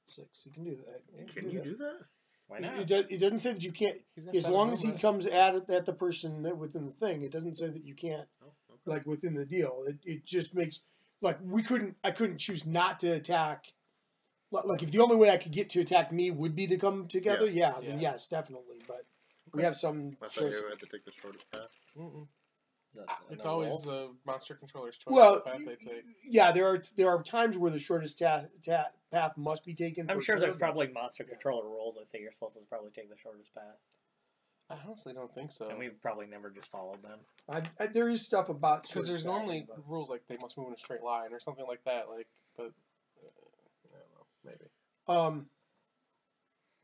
6. You can do that. Can you do that? Why not? It doesn't say that you can't. As long as he comes at the person within the thing, it doesn't say that you can't, like, within the deal. It just makes, like, I couldn't choose not to attack. Like, if the only way I could get to attack me would be to come together, then yes, definitely. But we have some I thought choice. you had to take the shortest path. Mm-mm. It's no always roll? the monster controller's choice. Well, the path they take. yeah, there are times where the shortest path must be taken. I'm for sure there's but- probably monster controller rules that say you're supposed to probably take the shortest path. I honestly don't think so. And we've probably never just followed them. there is stuff about Because there's shortest normally path, but- rules like they must move in a straight line or something like that. Like, but I don't know, maybe.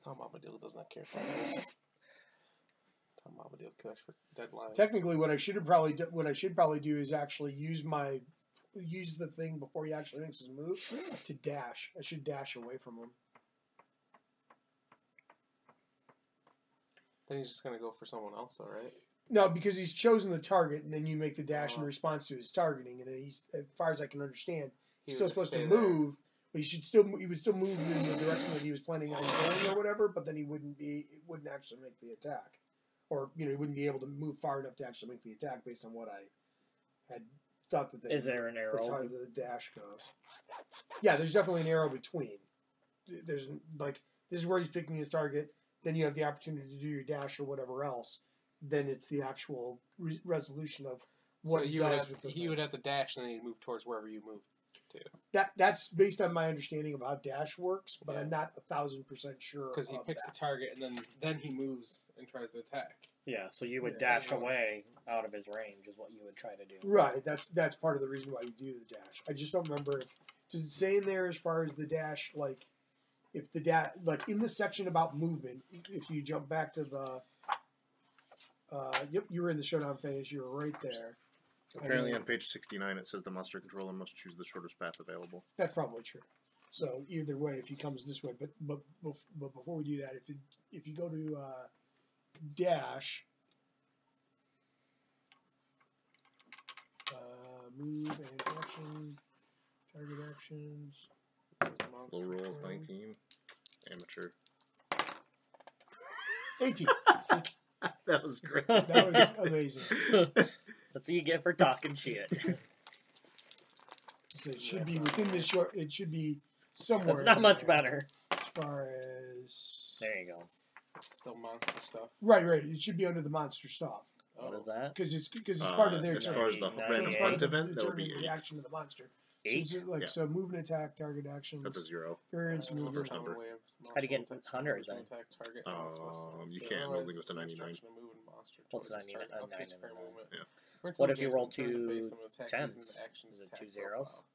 Tom Bombadil does not care for that. Tom Bombadil cares for deadlines. Technically, what I should probably do is actually use the thing before he actually makes his move to dash. I should dash away from him. Then he's just gonna go for someone else, though, right? No, because he's chosen the target, and then you make the dash in response to his targeting. And he's, as far as I can understand, he's still supposed to move. But he would still move in the direction that he was planning on going or whatever. But then it wouldn't actually make the attack, or he wouldn't be able to move far enough to actually make the attack based on what I had thought that. Is there an arrow? That's how the dash goes. Yeah, there's definitely an arrow between. There's like this is where he's picking his target. Then you have the opportunity to do your dash or whatever else. Then it's the actual resolution of what he does. He would have to dash, and then he'd move towards wherever you move to. That's based on my understanding of how dash works, but I'm not 1,000% sure. Because he picks the target, and then he moves and tries to attack. Yeah, so you would dash away out of his range is what you would try to do. Right, that's part of the reason why you do the dash. I just don't remember does it say in there as far as the dash, like if the like in the section about movement, if you jump back to the you were in the showdown phase, you were right there. Apparently on page 69 it says the monster controller must choose the shortest path available. That's probably true. So either way, if he comes this way, but before we do that, if you go to dash, move and action, target actions. Low rolls 19, amateur. 18. That was great. That was amazing. That's what you get for talking shit. So it should be within the short. It should be somewhere. That's not much better. As far as there you go. It's still monster stuff. Right. It should be under the monster stuff. What is that? Because it's part of their as turn. far as the random hunt event, that would be 8. Reaction to the monster. 8? So, so move and attack, target action. That's a 0. Variance, That's the movement. first number. How do you get 100 then? You can't. It only goes to 99. monster. What's that mean? A 9 upkeep and a square 9. movement. Yeah. What if you roll Turn two to face someone, attack tens? using the action's Is it attack 2 zeros? profile.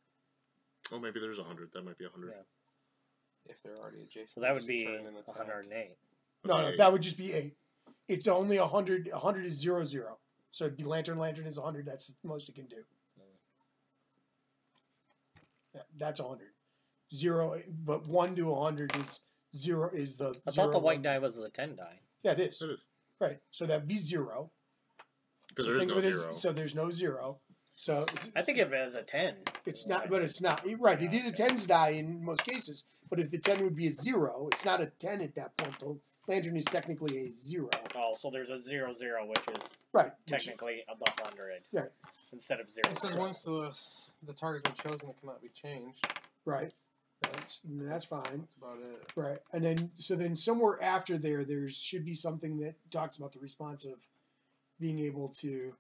Oh, maybe there's 100. That might be 100. Yeah. If they're already adjacent. So that would just be turn and attack. 108. No, that would just be 8. It's only 100. 100 is 0, 0. So it'd be Lantern is 100. That's the most it can do. Yeah, that's 100. 0, but 1 to 100 is 0. Is the I 0 thought the white one. die was the 10 die. Yeah, it is. It is. Right. So that'd be 0. Because there is no 0. So there's no 0. So I think of it as a 10. it's not, but it's not. Right. It is a 10's die in most cases. But if the 10 would be a 0, it's not a 10 at that point. The Lantern is technically a 0. Oh, so there's a 0, 0, which is Right. technically a 100. Right. Instead of 0. It says once the target's been chosen, it cannot be changed. Right. That's fine. That's about it. Right. And then somewhere after there should be something that talks about the response of being able to,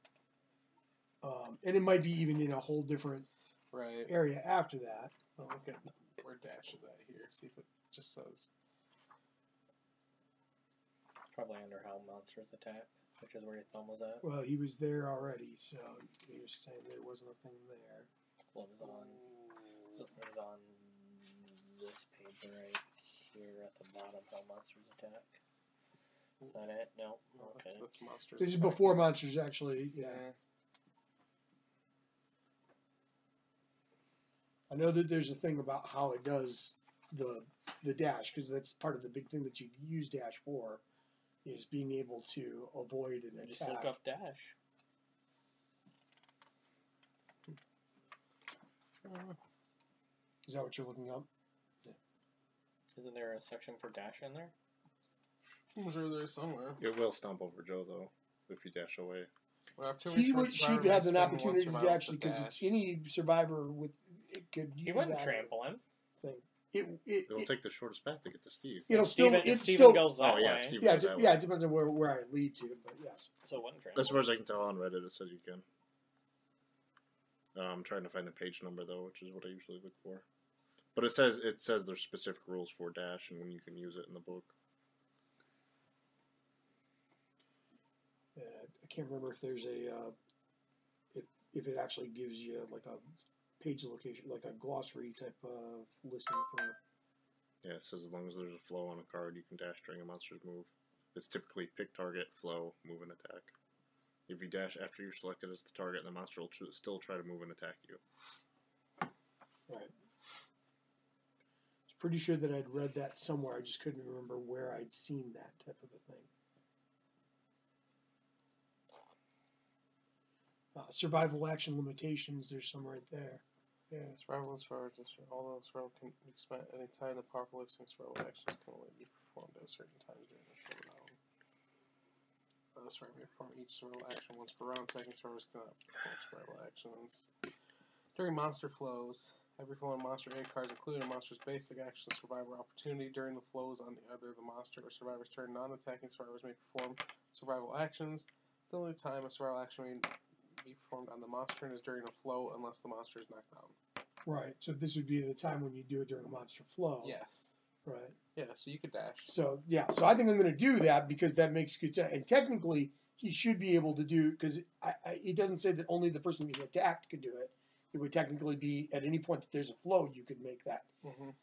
and it might be even in a whole different area after that. Well, look at where dash is at here. See if it just says. Probably under how monsters attack, which is where your thumb was at. Well, he was there already, so you're saying there wasn't a thing there. Well, it was on this page right here at the bottom, how monsters attack. Is that it? No. Okay. That's monsters. This is before monsters actually. Yeah. I know that there's a thing about how it does the dash, because that's part of the big thing that you use dash for, is being able to avoid an attack. Just look up dash. Is that what you're looking up? Yeah. Isn't there a section for dash in there? I'm sure there's somewhere. It will stomp over Joe, though, if you dash away. She has an opportunity to actually, because it's any survivor with it could use he wouldn't that trample him. thing. It'll take the shortest path to get to Steve. It'll Steven still goes that way. Steve yeah, goes that way. yeah. It depends on where I lead to, but yes. So it wouldn't trample. As far as I can tell on Reddit, it says you can. I'm trying to find the page number though, which is what I usually look for. But it says there's specific rules for dash and when you can use it in the book. I can't remember if there's a if it actually gives you like a page location, like a glossary type of listing for. Yeah, it says as long as there's a flow on a card, you can dash during a monster's move. It's typically pick target, flow, move, and attack. If you dash after you're selected as the target, the monster will still try to move and attack you. Right. I was pretty sure that I'd read that somewhere. I just couldn't remember where I'd seen that type of a thing. Survival action limitations, there's some right there. Yeah, survival and survival. Although survival can be spent at any time, the powerful lifting survival actions can only be performed at certain times during the showdown. Survivor may perform each survival action once per round. Attacking survivors cannot perform survival actions. During monster flows, every flow of monster aid cards, including a monster's basic action, survivor opportunity. During the flows on either the monster or survivor's turn, non-attacking survivors may perform survival actions. The only time a survival action may be performed on the monster turn is during a flow unless the monster is knocked down. Right. So this would be the time when you do it during a monster flow. Yes. Right. Yeah, so you could dash. So, yeah. So I think I'm going to do that because that makes good sense. And technically, he should be able to do, because it doesn't say that only the person being attacked could do it. It would technically be at any point that there's a flow, you could make that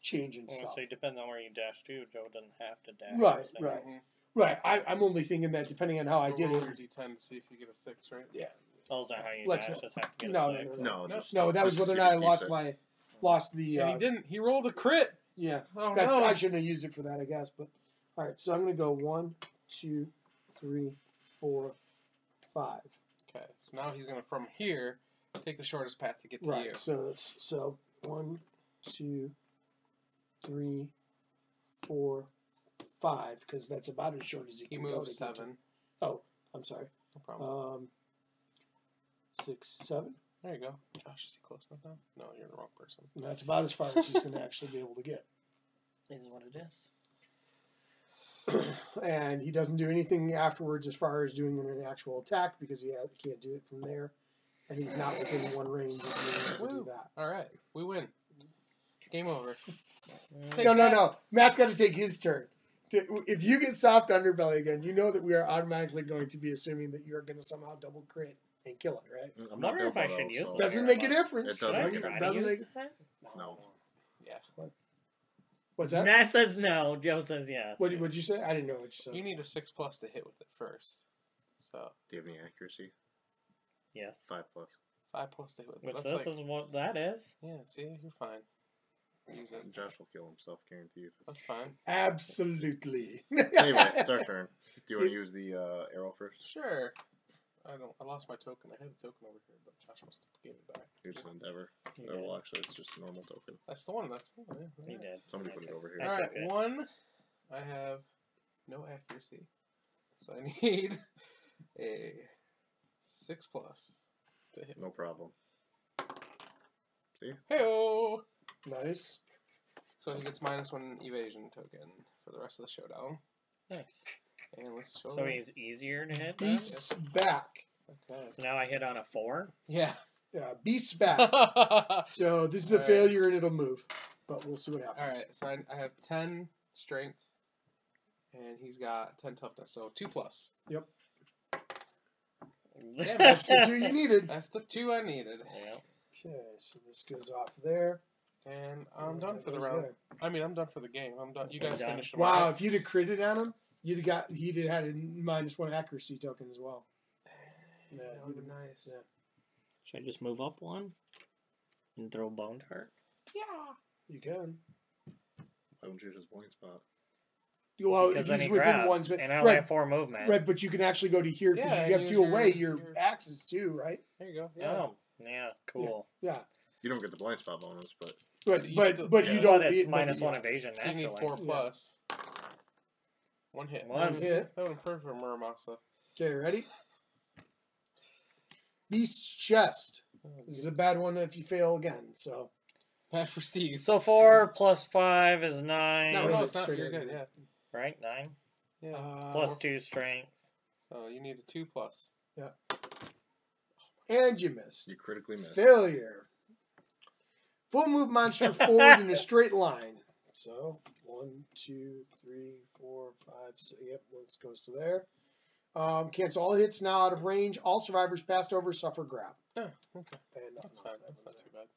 change and stuff. So it depends on where you dash to. Joe doesn't have to dash. Right, so. right. Right. I'm only thinking that depending on how I did it. Roll your D10 to see if you get a 6, right? Yeah. Oh, is that how you Let's dash? not- Just have to get No, a 6? No, that was whether or not I lost the. And he didn't. He rolled a crit. Yeah. Oh, That's, no. I shouldn't have used it for that, I guess. But all right, so I'm going to go 1, 2, 3, 4, 5. Okay, so now he's going to, from here, take the shortest path to get to Right. you. So 1, 2, 3, 4, 5, because that's about as short as you He can go. moves to get to- 7. Oh, I'm sorry. No problem. 6, 7. There you go. Josh, is he close enough now? No, you're the wrong person. And that's about as far as he's going to actually be able to get. It is what it is. And he doesn't do anything afterwards as far as doing an actual attack because he can't do it from there. And he's not within one range of being able to do that. All right, we win. Game over. No. Matt's got to take his turn. If you get soft underbelly again, you know that we are automatically going to be assuming that you are going to somehow double crit and kill it, right? I'm I wonder not if I built should that, use so- it. Doesn't make a difference. It doesn't Should I make a try to Doesn't use make. that? No. Yeah. What's that? Matt says no. Joe says yes. What'd you say? I didn't know what you said. You need a 6+ to hit with it first. So Do you have any accuracy? Yes. 5+. 5+ to hit with it. Which That's this is what that is. yeah. See, you're fine. Use it. Josh will kill himself, guaranteed. That's fine. Absolutely. Anyway, it's our turn. Do you want to use the arrow first? Sure. I lost my token. I had a token over here, but Josh must have gave it back. Here's an endeavor. He Oh, did. well, actually, it's just a normal token. That's the one. That's the one. Yeah. He did. Somebody put it over here. I All right, took it. 1. I have no accuracy, so I need a 6+ to hit. No problem. See? Hey-oh! Nice. So he gets -1 evasion token for the rest of the showdown. Nice. And let's show. So he's easier to hit. Then? Beast's back. Okay. So now I hit on a 4. Yeah. Yeah, Beast's back. So this is a All right. failure and it'll move. But we'll see what happens. All right. So I have 10 strength, and he's got 10 toughness. So 2+. Yep. Yeah, That's the 2 you needed. That's the 2 I needed. Yeah. Okay, so this goes off there. And I'm done that for the goes round. there. I mean, I'm done for the game. I'm done. You I'm guys done. finished them. Wow, right? if you'd have critted on him, he'd have had a -1 accuracy token as well. Yeah, That would be nice. yeah. Should I just move up 1 and throw Bone Tart? Yeah. You can. I don't choose his blind spot. Well, Because if then he's he within grabs, one space. and I only Right, have 4 movement. right, but you can actually go to here because Yeah, if you have use 2 away, your- your axes too, right? There you go. Yeah. Oh, yeah, cool. Yeah. You don't get the blind spot bonus, but But You but still- but yeah. you don't. But it's but- -1 yeah. evasion So you need naturally. 4+. 1 hit. One hit. That would improve for Muramasa. Okay, ready? Beast's chest. This is a bad one if you fail again. So Bad for Steve. So 4 plus 5 is 9. Not No, really, it's not. straight You're in. good. Yeah. Right? 9? Yeah. Plus 2 strength. So you need a 2+. and you missed. you critically miss. Failure. Full move monster forward in a straight line. So 1, 2, 3, 4, 5, 6. Yep, this goes to there. Cancel all hits now out of range. All survivors passed over suffer grab. Oh, okay. And That's fine. That's not too bad.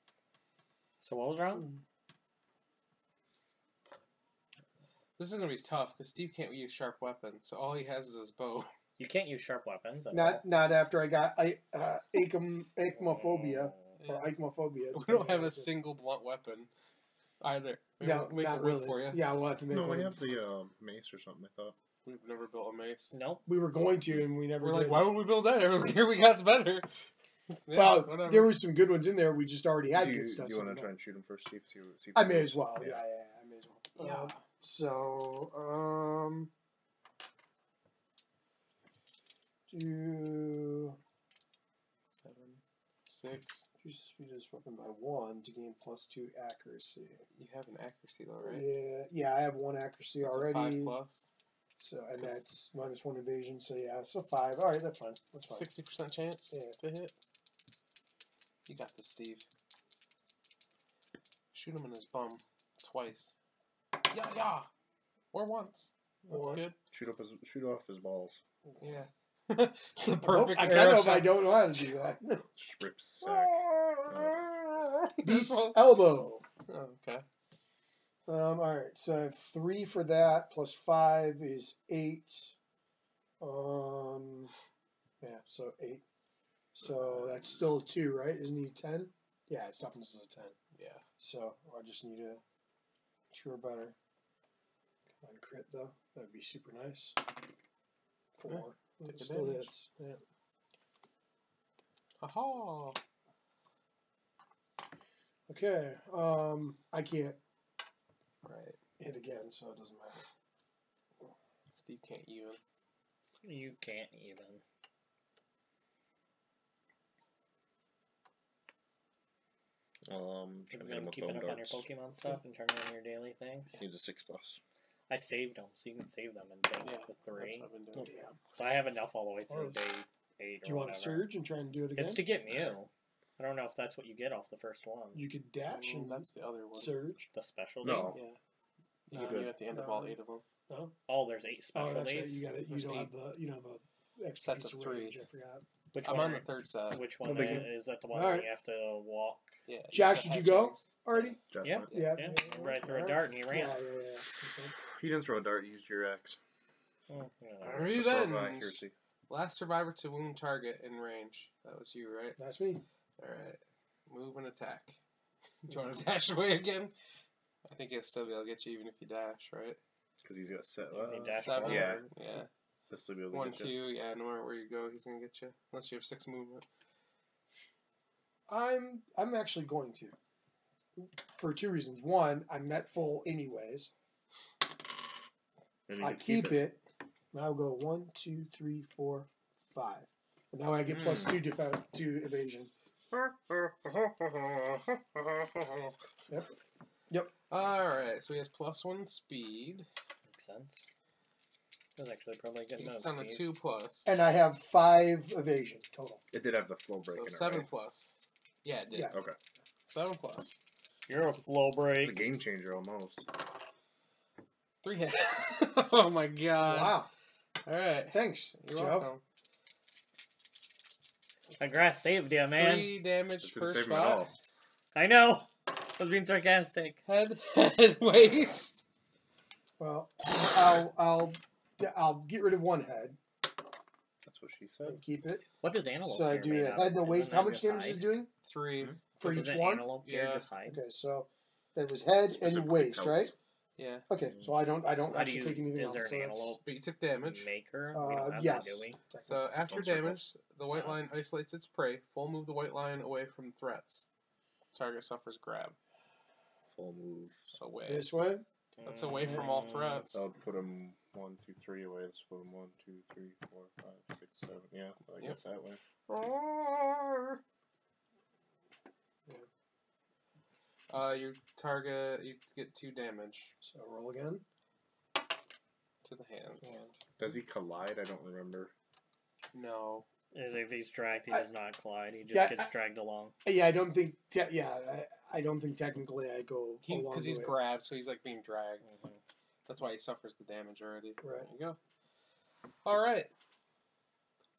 So what was wrong? This is gonna be tough because Steve can't use sharp weapons, so all he has is his bow. You can't use sharp weapons. At all. Not after I got acmophobia or ichmophobia. We don't have a single blunt weapon either. Maybe No, we'll make not it work really. for you. Yeah, we'll have to make No, one. I have the mace or something, I thought. We've never built a mace. Nope. We were going to, and we never We're did. like, why would we build that? Here we got's better. Yeah, Well, whatever. there were some good ones in there. We just already had Do good you, stuff. do you so want we to don't- try and shoot him first, Steve? See if I he may goes? as well. Yeah. Yeah, I may as well. Yeah. So, do 7, 6. increase the speed of this weapon by 1 to gain +2 accuracy. You have an accuracy though, right? Yeah, I have 1 accuracy That's a already. 5+. So, and that's -1 evasion. So yeah, so 5. All right, that's fine. That's fine. 60% chance Yeah. to hit. You got this, Steve. Shoot him in his bum twice. Yeah. Or once. That's Or- good. Shoot off his balls. Yeah. The perfect I arrow kind of shot. I don't know how to do that. Just rips sack. Beast's elbow. Oh, okay. All right, so I have 3 for that, plus 5 is 8. Yeah, so 8. So that's still a 2, right? Isn't he 10? Yeah, his toughness is a 10. Yeah. So I just need a 2 or better. Come on, crit though. That'd be super nice. 4. Take It still advantage. hits. Yeah. Aha! Okay. I can't Right. hit again, so it doesn't matter. Steve can't even. You can't even. Trying to You've hit him been with keeping bone up on your darts. Pokemon stuff and turning in your daily things. Needs a 6+. I saved them, so you can save them and bank Yeah, up to That's 3. what I've been doing. Yeah. So I have enough all the way through Or- day 8 Do you or want to whatever. surge and try and do it again? It's to get Mew. I don't know if that's what you get off the first one. You could dash and That's the other one. surge. The special No. Yeah. You No, can do it at the end of all 8 of them. No. Oh, there's 8 special That's days. right. You got it. You don't have the extra Sets piece of of 3. range. I forgot. Which I'm one on the third set. Which one is that? The one All where right. you have to walk? Yeah. Josh, did you go already? Josh Yeah. went. Yeah. Right through a dart and he ran. Yeah. Okay. You didn't throw a dart. You used your axe. Revenge. Last survivor to wound target in range. That was you, right? That's me. All right. Move and attack. Do you want to dash away again? I think he'll still be able to get you even if you dash, right? Because he's got set. If he dash 7. Yeah. Yeah. He'll still be able to 1, get 2. you. Yeah. No matter where you go, he's gonna get you. Unless you have 6 movement. I'm actually going to. For 2 reasons. One, I'm net full anyways. And you I can keep it. And I'll go 1, 2, 3, 4, 5. And now I get plus 2 to evasion. Yep. Alright, so he has +1 speed. Makes sense. That's actually probably good He's enough. on a 2+. And I have 5 evasion total. It did have the flow break So in it, 7+. right? Yeah, it did. Yeah. Okay. 7+. You're a flow break. It's a game changer almost. 3 hits. Oh my god. Wow. Alright. Thanks, You're Joe. welcome. That grass saved you, man. 3 damage It per didn't save him at all. spot. I know. I was being sarcastic. Head, waist. Well, I'll get rid of 1 head That's what she said. and keep it. What does antelope So I gear do made a out head of? and a waist. Isn't How that much just damage is it hide? doing? 3. For Isn't each one? antelope gear Yeah. just hide? Okay, so that was head and Specifically waist, pelts. right? Yeah. Okay, so I don't How do actually you, take anything is else. there an so that's- antelope But you took damage. maker? We don't have yes. that, do we? So after Stone circle. damage, the white line isolates its prey. Full move the white line away from threats. Target suffers grab. Full move. Away. This way. That's away from all threats. I would put him 1, 2, 3 away. Let's put him 1, 2, 3, 4, 5, 6, 7. Yeah, I guess that way. Your target, you get 2 damage So roll again. to the hands. Does he collide? I don't remember. No. Is if he's dragged, he I- does not collide. He just Yeah, gets dragged along. Yeah, I don't think. I don't think technically I go along Because the he's way. grabbed, so he's like being dragged. That's why he suffers the damage already. Right. There you go. Alright.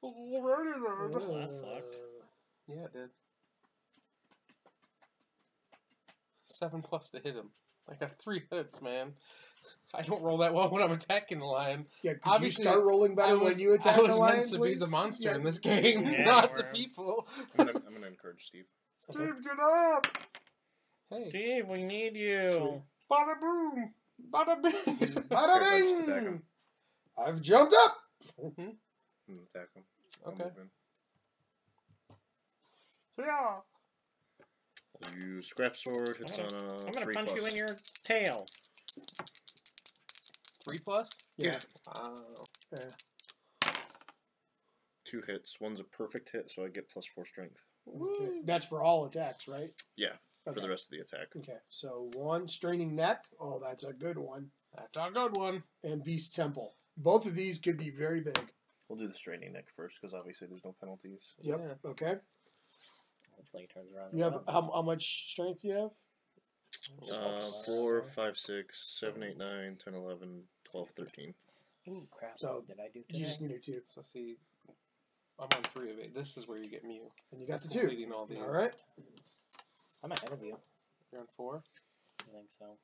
Well, that sucked. Yeah, it did. 7+ to hit him. I got 3 hits, man. I don't roll that well when I'm attacking the lion. Yeah, could Obviously, you start rolling better when you attack I was the lion, meant to be please? the monster Yeah. in this game, Yeah, not you the were. people. I'm gonna encourage Steve. Okay. Steve, get up! Hey, Steve, we need you. Sweet. bada boom, bada bing. Bada Okay, let's attack bing! him. I've jumped up. Mhm. Attack him. I'll Okay. move in. Yeah. You scrap sword hits on a I'm gonna 3+. punch you in your tail. 3+? Yeah. Wow. Yeah. 2 hits. One's a perfect hit, so I get +4 strength. Okay. That's for all attacks, right? Yeah, for Okay. the rest of the attack. Okay, so 1 straining neck. Oh, that's a good one. That's a good one. And beast temple. Both of these could be very big. We'll do the straining neck first, because obviously there's no penalties. Yep. Yeah. Okay. Hopefully he turns around. You have how much strength do you have? 4, 5, 6, 7, 8, 9, 10, 11, 12, 13. Ooh, crap. So, Did I do You just today? need a 2, So see, I'm on 3 of 8. This is where you get Mew. and you got the 2. Completing all these. All right. I'm ahead of you. You're on 4. I think so.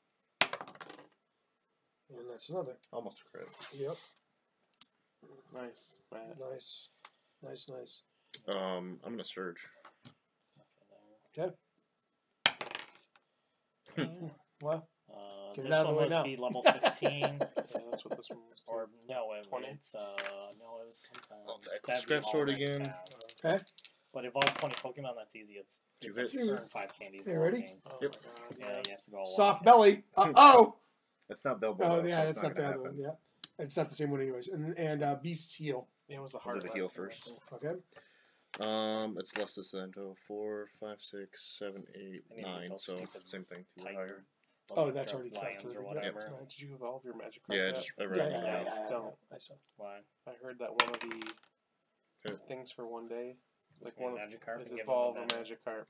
And that's another. Almost a crit. Yep. Nice. Matt. Nice. Nice, nice. I'm gonna surge. Well, Get This it out of the one way must now. be level 15. Yeah, that's what this one was. Or no, 20? it's no, it was sometime. I'll attack with That'd scrap be all sword next again. pass. okay. But if all 20 Pokemon, that's easy. It's 2 it's hits. earn 5 candies. Okay, in one ready? game. Oh Yep. my god. Yeah, you have to go all Soft along. belly. Oh. That's not Bell Oh, yeah, that's not gonna the other happen. one. Yeah. It's not the same one, anyways. And Beast's Heal. Yeah, it was the I'll do hard the last heal time, I first. think. Okay. It's less this than 4, 5, 6, 7, 8, I need to get 9. those So stupid same thing. 2 Tiger. higher. Oh, that's Or already lions calculated. or Yep. whatever. Right. Did you evolve your magic card Yeah, yet? just I Yeah, read it yeah, out. yeah. Don't. I saw. Why? I heard that one of the Okay. things for one day, like Your one Magikarp is and give evolve a them a Magikarp.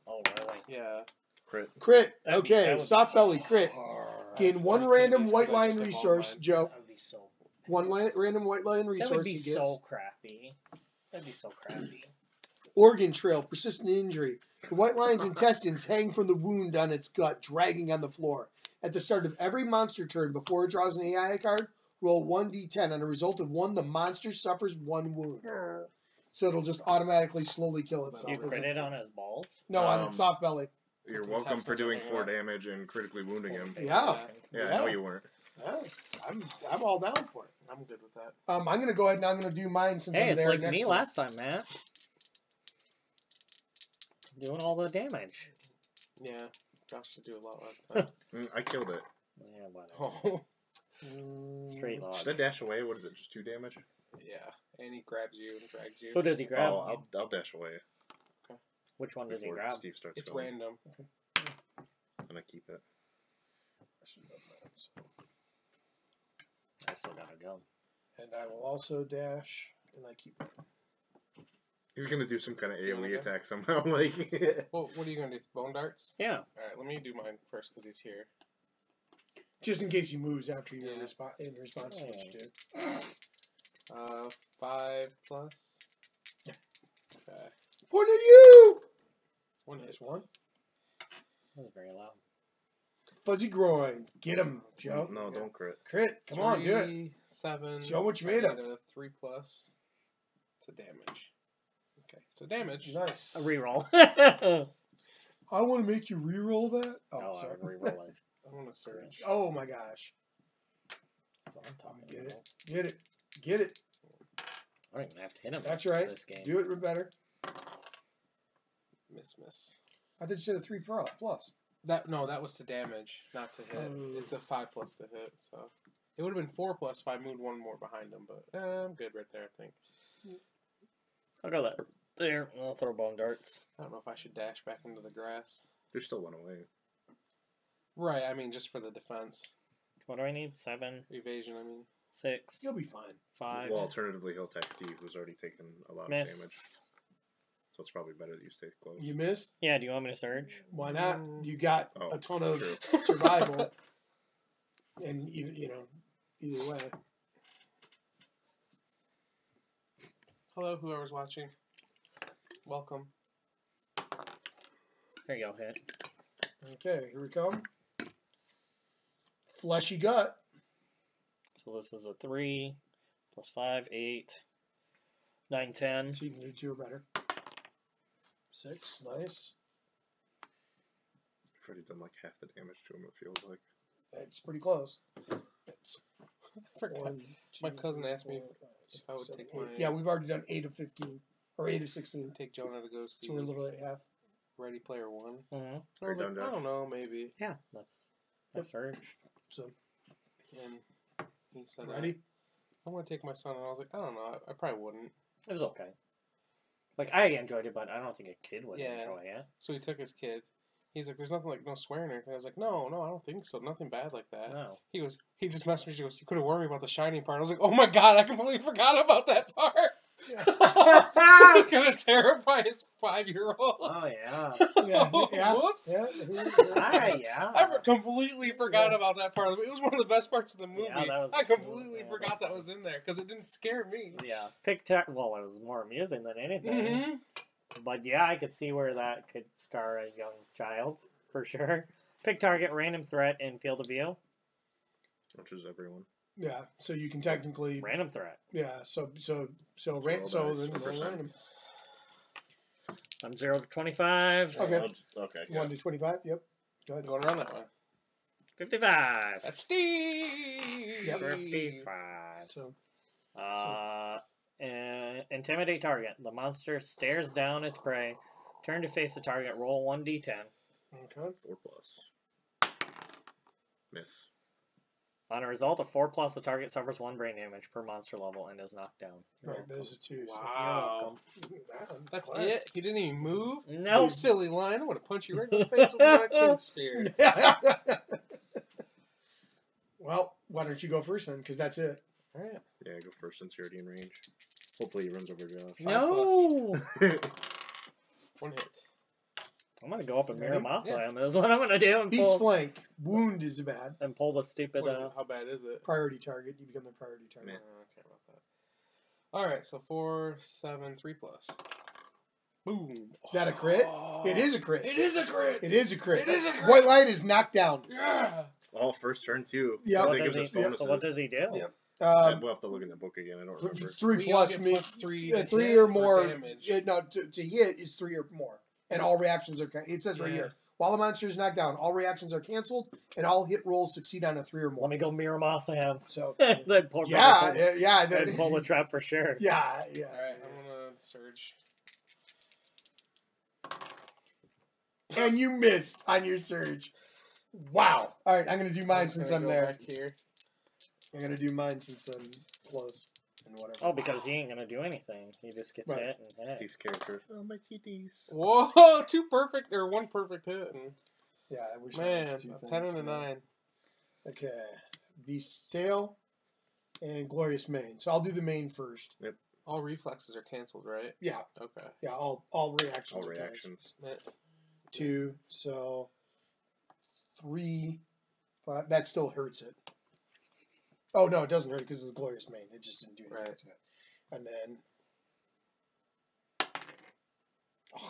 Oh, really? Yeah. Crit. Crit. That Okay. would- Soft belly. Crit. Or- Gain It's one like random Candies, white 'cause I line just evolved resource, mine. Joe. That'd so... One random white lion resource That would be he gets. so crappy. That'd be so crappy. Organ trail, persistent injury. The white lion's intestines hang from the wound on its gut, dragging on the floor. At the start of every monster turn, before it draws an AI card, roll 1d10. On a result of 1, the monster suffers 1 wound. So it'll just automatically slowly kill itself. You crit it on his balls? No, on its soft belly. You're welcome for doing 4 damage and critically wounding him. Yeah. Yeah, I know you weren't. Yeah. I'm all down for it. I'm good with that. I'm going to go ahead and I'm going to do mine since I'm Hey, there it's like next me week. last time, man. Doing all the damage. Yeah, Josh should do a lot last time. I killed it. Yeah, whatever. Straight log. Should I dash away? What is it? Just 2 damage? Yeah, and he grabs you and drags you. Who does he grab? Oh, I'll dash away. Which one does he Before grab? Steve starts It's going. random. And I keep it. I still gotta go. And I will also dash, and I keep it. He's gonna do some kind of You wanna AoE go? attack somehow. Like, Well, what are you going to do? Bone darts? Yeah. Alright, let me do mine first because he's here. Just in case he moves after you're in Yeah. response to what you do. 5 plus. Okay. Point at you! One hit. There's one. That was very loud. Fuzzy groin. Get him, Joe. no, don't crit. Crit. Come on, do it. 3, 7. Show what you made I of. need a 3 plus to damage. Okay, so damage. Nice. A reroll. I want to make you re-roll that. Oh, No, sorry. I'm rerolling. I want to surge. Oh my gosh. That's what I'm talking Get about. it. Get it. Get it. I don't even have to hit him. That's right. This game. Do it better. Miss. I thought you said a 3 plus. That was to damage, not to hit. Oh. It's a 5 plus to hit, so it would have been 4 plus if I moved one more behind him. But I'm good right there. I think. I'll go there. I'll throw bone darts. I don't know if I should dash back into the grass. There's still 1 away. Right. I mean, just for the defense, What do I need? 7, evasion. I mean, 6, You'll be fine. 5. Well, alternatively, he'll attack Steve, who's already taken a lot Miss. of damage. So it's probably better that you stay close. You missed? Yeah, do you want me to surge? Why not? You got Oh, a ton of true. survival. And, either way. hello, whoever's watching. Welcome. There you go, hit. Okay, here we come. Fleshy gut. So this is a 3, plus 5, 8, 9, 10. So you can do 2 or better. 6, nice. I've already done like half the damage to him, it feels like. It's pretty close. It's I forgot. 1, 2, My cousin asked me 4, 5, if I would 7, take 8. my- Yeah, we've already done 8 of 15. Or 8 of 16. Take Jonah to go see So we're literally at half. Ready Player One. Mm-hmm. I was Right like, down, I Josh. don't know, maybe. Yeah, that's surge. So, And he said, ready? I'm going to take my son. And I was like, I don't know. I probably wouldn't. It was okay. Like, I enjoyed it, but I don't think a kid would Yeah. enjoy it. So he took his kid. He's like, there's nothing like no swearing or anything. I was like, no, I don't think so. Nothing bad like that. No. He just messaged me. He goes, you could have warned me about the shining part. I was like, oh my God, I completely forgot about that part. Yeah. He's going to terrify his 5-year-old. Oh, yeah. Yeah. Whoops. Yeah. I completely forgot about that part. It was one of the best parts of the movie. Yeah, that was I cool. completely Yeah, forgot that's that was in there because it didn't scare me. Yeah. Well, it was more amusing than anything. Mm-hmm. But yeah, I could see where that could scar a young child, for sure. Pick target, random threat, in field of view. Which is everyone. Yeah, so you can technically. Random threat. Yeah, so roll then dice, roll or percent. random. I'm 0 to 25. Okay. Okay. 1 to 25. Yep. Go ahead. Going around that way. 55. That's Steve. Yep. 55. So Intimidate target. The monster stares down its prey. Turn to face the target. Roll 1d10. okay. 4 plus. Miss. On a result of 4+, the target suffers 1 brain damage per monster level and is knocked down. You're Right, welcome. those are 2. Wow. That's What? it? He didn't even move? No. You silly lion. I'm going to punch you right in the face with my king spear. Well, why don't you go first then? Because that's it. All right. Yeah, go first since you're already in range. Hopefully he runs over Josh. No! 1 hit. I'm gonna go up and Miramasa on this. What I'm gonna do? And Beast flank. Wound is bad. And pull the stupid. How bad is it? Priority target. You become the priority target. I don't care about that. All right, so 4, 7, 3+. Boom. Is that a crit? It is a crit. It is a crit. It is a crit. It is a crit. White light is knocked down. Yeah. Oh, first turn too. Yeah. That gives us bonuses. So what does he do? Yep. We'll have to look in the book again. I don't remember. 3+ means 3 or more. To hit is 3 or more, and all reactions are. It says right here. While the monster is knocked down, all reactions are canceled, and all hit rolls succeed on a 3 or more. Let me go Miramasa him. So then pull then pull the trap for sure. Yeah. All right, I'm gonna surge. And you missed on your surge. Wow. All right, I'm gonna do mine since I'm there. Back here. I'm gonna do mine since I'm close and whatever. Oh, because he ain't gonna do anything. He just gets hit and hit. Steve's characters. Oh, my TDs. Whoa, 2 perfect or 1 perfect hit. And yeah, I wish man, that was 2 a things. 10 and a 9. Okay, Beast's tail and Glorious Mane. So I'll do the mane first. Yep. All reflexes are canceled, right? Yeah. Okay. Yeah, all reactions. All are reactions. canceled. 2, so 3, 5. That still hurts it. Oh no, it doesn't hurt because it's a Glorious Mane. It just didn't do anything to it. And then.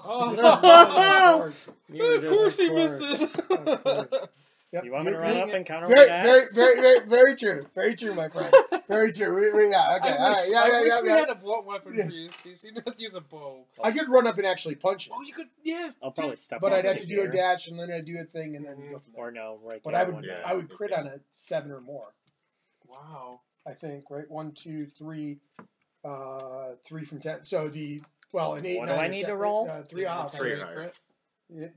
Oh, of course. of course he misses. Of course. Yep. You want me to run up and counter very true. Very true, my friend. Very true. Yeah, okay. All right. I wish we had a blunt weapon for you, Steve. So you don't have to use a bow. I could run up and actually punch it. Oh, you could, yeah. I'll probably step but off I'd have the to do a gear. dash and then I'd do a thing and then go from there. Or no, right But there. I would crit on a 7 or more. Wow. I think, right? 1, 2, 3, 3 from 10. So an 8. What 9 do I or need 10, to roll? 3 off. 3 or higher.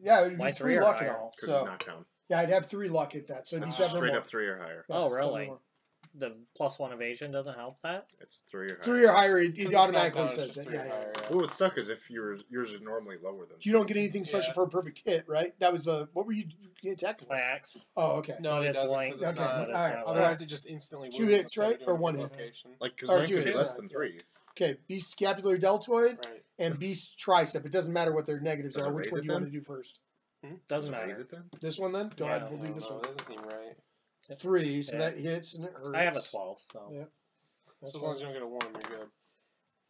Yeah, it would Why be 3 3 or luck and higher? all. Because it's So knocked down. yeah, I'd have 3 luck at that. So it'd be 7 or Straight more. up 3 or higher. Yeah, Oh, 7 or really? more. The +1 evasion doesn't help that? It's 3 or higher. 3 or higher, it It's automatically not down, says it's that. just Yeah, 3 yeah. higher, Oh, it sucks because if yours is normally lower than. You don't get anything special Yeah. for a perfect hit, right? That was the what were you attacking? My axe. Oh, okay. No, But it it's doesn't. length, 'Cause it's okay. not. All right. Otherwise, it just instantly 2 wounds hits, instead of right? doing Or a 1 hit? location. Like, because Or mine 2 could be hits, less yeah. than 3. Okay, Beast Scapular Deltoid Right. and Beast Tricep. It doesn't matter what their negatives Does are. it Which raise one it do you want to then? do first? Doesn't Raise matter. it then? This one then? Go Yeah, ahead. We'll do this No, one. it doesn't seem right. 3, so Yeah. that hits and it hurts. I have a 12, so. Yeah. So as long as you don't get a 1, you're good.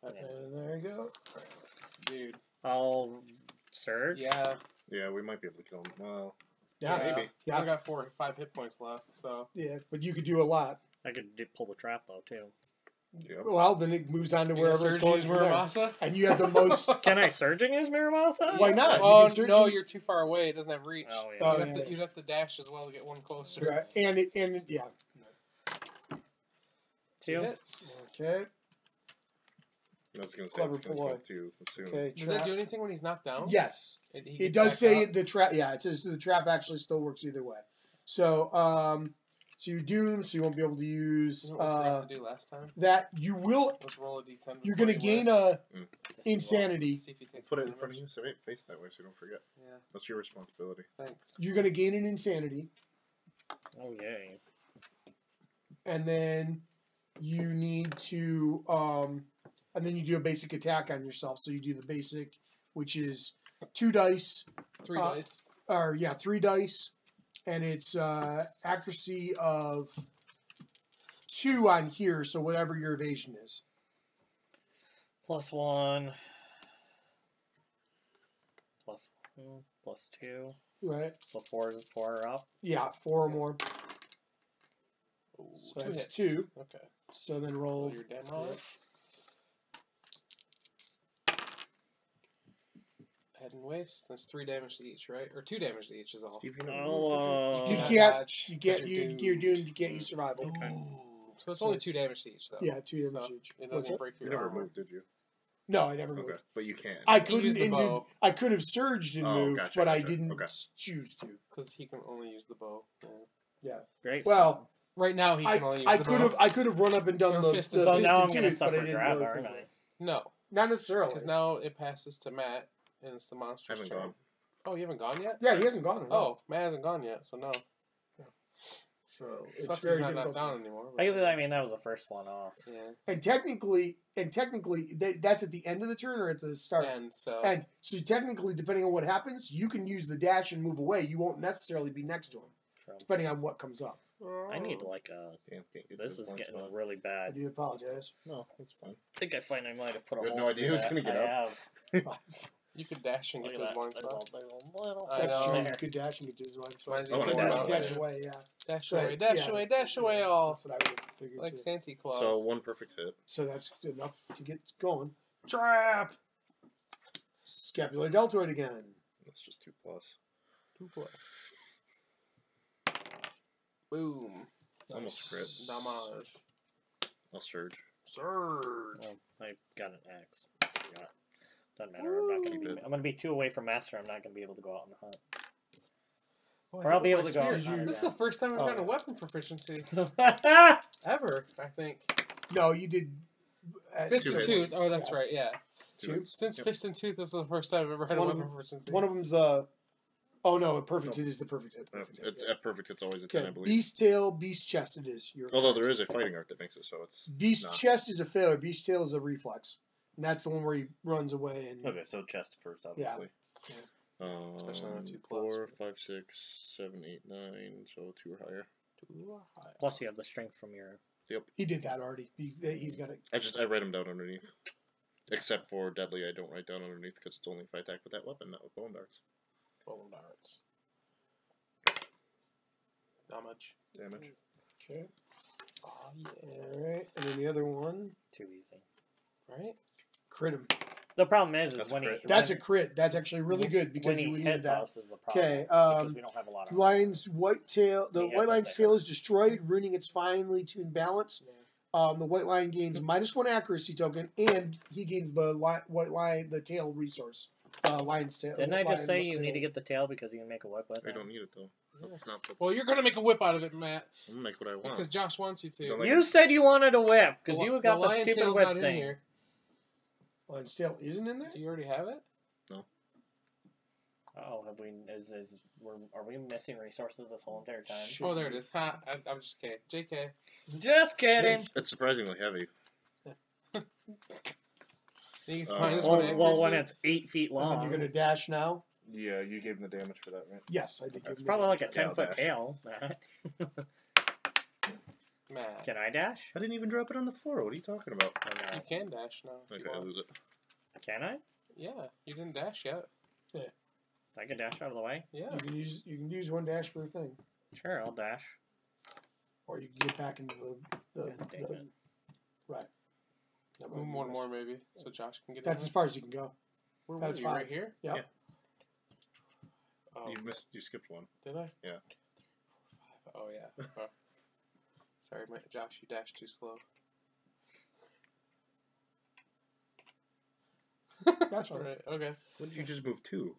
And there you go. Dude. I'll surge. Yeah. Yeah, we might be able to kill him. Well, Yeah, maybe. I only got 4 or 5 hit points left, so. Yeah, but you could do a lot. I could pull the trap, though, too. Yep. Well, then it moves on to wherever it's going from there. Muramasa? And you have the most. Can I surging as Miramasa? Why not? You Oh, can surge no, him. you're too far away. It doesn't have reach. Oh, yeah. Oh, You'd have to dash as well to get 1 closer. Right. And yeah. 2 hits. Okay. I was going to say Clever it's going to ploy. kill 2 soon. Okay. Does that do anything when he's knocked down? Yes. He It gets does back say up? the trap. Yeah, it says the trap actually still works either way. So, so you're doomed. So you won't be able to use Isn't what we forgot to do last time? that. You will. Let's roll a d10. You're gonna gain a insanity. See if he takes Put it in damage. front of you, so face that way so you don't forget. Yeah, That's your responsibility. thanks. You're gonna gain an insanity, Oh, yay. and then you need to and then you do a basic attack on yourself. So you do the basic, which is 2 dice. 3 dice. Or yeah, 3 dice, and it's accuracy of 2 on here. So whatever your evasion is. +1. +1. +2. Right. So 4 are up. Yeah, 4 or more. Ooh, So 2 that's hits. 2. Okay. So then Roll roll. your damage on it. Head and waist. That's 3 damage to each, right? Or 2 damage to each is all. Steve, you never Oh, moved, You cannot can't. dodge You can't. 'cause You're doomed. You can't use survival. Okay. Ooh. So it's So only it's- 2 damage to each, though. Yeah, 2 damage So each. it What's doesn't that? break you your never armor. moved, did you? No, I never moved. Okay, but you can. I can couldn't. use the bow. I could have surged and Oh, moved, gotcha, but I gotcha. didn't Okay. choose to. Because he can only use the bow. Yeah. Yeah. Great. Well, Right now, he can only use I the could bow. have. I could have run up and done Or the. fist the and So fist now I'm and going to tooth, but I suffer didn't grab, really aren't think I? of it. No. Not necessarily. Because now it passes to Matt, and it's the I monster's haven't turn. gone. Oh, you haven't gone yet? Yeah, he hasn't gone. Oh, Matt hasn't gone yet, so no. So it's Sucks very it's not difficult. down anymore. I mean, that was the first one off. Yeah. And technically, that's at the end of the turn or at the start. And so technically, depending on what happens, you can use the dash and move away. You won't necessarily be next to him, depending on what comes up. I need like a. This is getting really I bad. do apologize. No, that's fine. I think I might have put a You had hole no idea who's going to get up. you could dash and get to his blind spot. That's true. know. You could dash and get to his blind spot. Mine's Oh, even no, more Dash out. away, yeah. Dash Right, away, dash yeah. away, dash away all. That's what I would have figured Like too. Santa Claus. So 1 perfect hit. So that's enough to get going. Trap! Scapular deltoid again. That's just 2+. 2+. Boom. Almost crit. Damage. I'll surge. Surge. Well, I got an X. Forgot. Doesn't matter. I'm gonna be 2 away from master. I'm not gonna be able to go out on the hunt. Boy, Or I'll be able to go. This is the first time I've gotten a weapon proficiency ever, I think. No, you did. Fist Two and hits. Tooth. Oh, that's right. Yeah. Two? Since Yep. Fist and Tooth, this is the first time I've ever had a weapon proficiency. One of them's Oh no, a perfect hit is the perfect hit. Perfect hit, It's yeah. at perfect. It's always a 10, I Okay, believe. beast tail, beast chest. It is. Although there is a fighting art that makes it so it's beast not. chest is a failure. Beast tail is a reflex, and that's the one where he runs away and. Okay, so chest first, obviously. Especially on a 2+. 4, 5, 6, 7, 8, 9. So 2 or higher. Plus, you have the strength from your. He did that already. He's got it. I write them down underneath. Except for deadly, I don't write down underneath because it's only if I attack with that weapon, not with bone darts. Bone darts. Damage. Okay. Oh, yeah. All right, and then the other one, Too easy. Right? crit him. The problem is That's when a he. crit. That's a crit. That's actually really good when because he we needed hits that. us is the problem. Okay, Because we don't have a lot of. Lion's white tail. The Yeah, white lion's that's tail like is destroyed, ruining its finely tuned balance. Yeah. The white lion gains -1 accuracy token, and he gains the white lion, the tail resource. Lion's tail. Didn't I just lion say you tail. need to get the tail because you can make a whip with I it? don't need it though. That's not the. Well, you're gonna make a whip out of it, Matt, I'm gonna make what I want. because Josh wants you to. Don't You said you wanted a whip because you got the lion stupid tail's whip not in thing. here. Lion's tail isn't in there. Do you already have it? Oh, have we? Are we missing resources this whole entire time? Sure. Oh, there it is. Ha! I'm just kidding. JK. Just kidding. It's surprisingly heavy. He's Oh, minus Well, one well, when accuracy. it's 8 feet And long, then you're gonna dash now. Yeah, you gave him the damage for that, right? Yes, I did. It's give it's him probably the- like a Yeah, I'll 10-foot dash. tail. Matt. Matt, Can I dash? I didn't even drop it on the floor. What are you talking about? Or no? you can dash now. if Okay, you I want. lose it. Can I? Yeah, you didn't dash yet. I can dash out of the way. Yeah. You can use one dash per thing, Sure, I'll dash. or you can get back into the God damn it. right. That might Move be one nice. more maybe, so Josh can get. That's in as far as you can go. Where that's were you? Right five. here. Yep. Yeah. Oh, You skipped one. did I? Yeah. Oh yeah. Oh. Sorry, Josh, you dashed too slow. That's fine. Right. Okay. What did you just move to?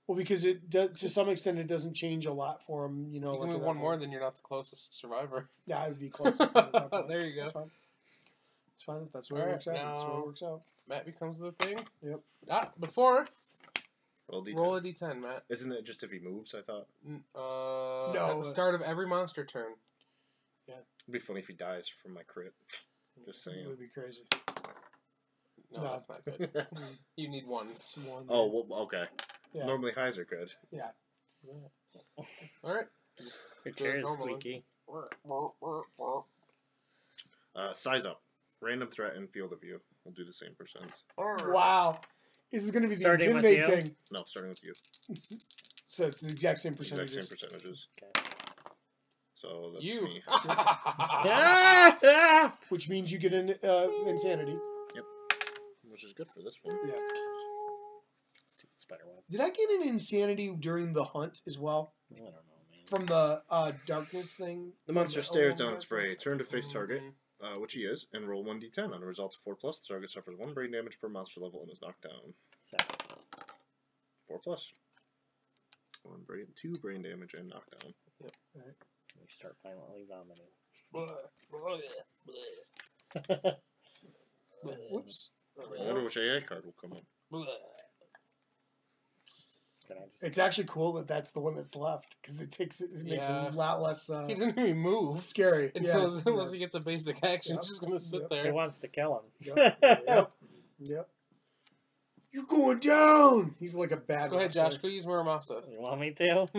Well, because it does, to some extent, it doesn't change a lot for him. You know, You can like move that one more, then you're not the closest survivor. Yeah, I would be closest. To that point. There you go. That's fine. It's fine if that's where All it right, works out. That's where now- it works out. Matt becomes the thing. Yep. Ah, before Roll D10. roll a d10, Matt. Isn't it just if he moves? I thought No, At the start of every monster turn. it'd be funny if he dies from my crit. Just It saying. would be crazy. No, No. that's not good. You need ones. It's one. Oh, well, okay. Yeah. Normally highs are good. Yeah. All right. Just Your do chair as is normal. squeaky. Size up. Random threat and field of view. We'll do the same percents. Wow. This is going to be the Starting with intimidate you? thing. No, starting with you. So it's the exact same Exact percentages. same percentages. Okay. So that's You. me. Which means you get an insanity. Which is good for this one. Yeah. Stupid spider web. Did I get an insanity during the hunt as well? I don't know, man. From the darkness thing? The monster From stares oh, down its prey. darkness? Turn to face target, Mhm. which he is, and roll 1d10. On a result of 4+, the target suffers 1 brain damage per monster level and is knocked down. So, 4+. 2 brain damage and knockdown. we start violently vomiting. Whoops. I wonder which AI card will come up. It's actually cool that that's the one that's left because it makes it a lot less. He doesn't even move. Scary. Unless he gets a basic action, he's just gonna sit there. He wants to kill him. Yep. You're going down. He's like a bad. Go ahead, Josh. Go use Muramasa. You want me to?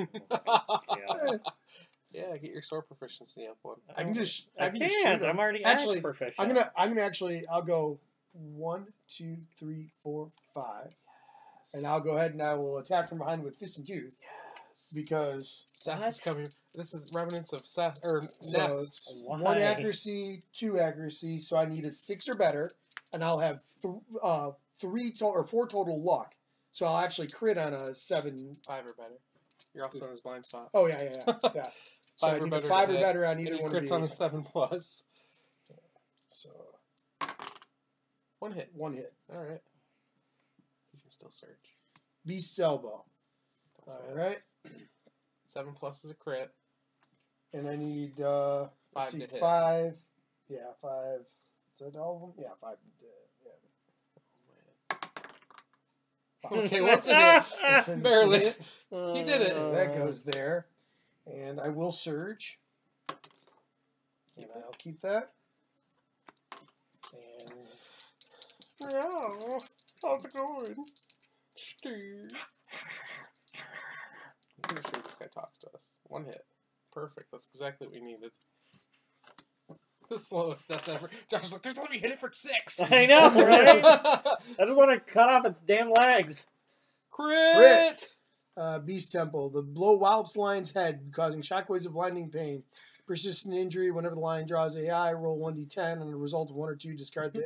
Yeah, get your sword proficiency up one. I can't. Just I'm already actually proficient. I'm gonna actually. I'll go 1, 2, 3, 4, 5. Yes. And I'll go ahead and I will attack from behind with Fist and Tooth. Yes. Because Seth is coming. This is Revenants of Seth so it's 1 accuracy, 2 accuracy. So I need a 6 or better, and I'll have 4 total luck. So I'll actually crit on a 7. 5 or better. You're also on his blind spot. Oh yeah. So 5 I need or better. 5 or better on either one of these. Crits on a 7+. So 1 hit. 1 hit. All right. You can still search. Beast's Elbow. All right. 7+ is a crit. And I need 5 to hit. 5. Yeah, 5. Is that all of them? Yeah, 5. Okay, what's a hit? Barely. He did it. So that goes there. And I will surge. And I'll keep that. And Oh, how's it going? Steve. I'm pretty sure this guy talks to us. 1 hit. Perfect. That's exactly what we needed. The slowest death ever. Josh was like, just let me hit it for 6. I know, right? I just want to cut off its damn legs. Crit! Beast Temple. The blow wallop's lion's head, causing shockwaves of blinding pain. Persistent injury. Whenever the lion draws AI, roll 1d10, and a result of 1 or 2, discard the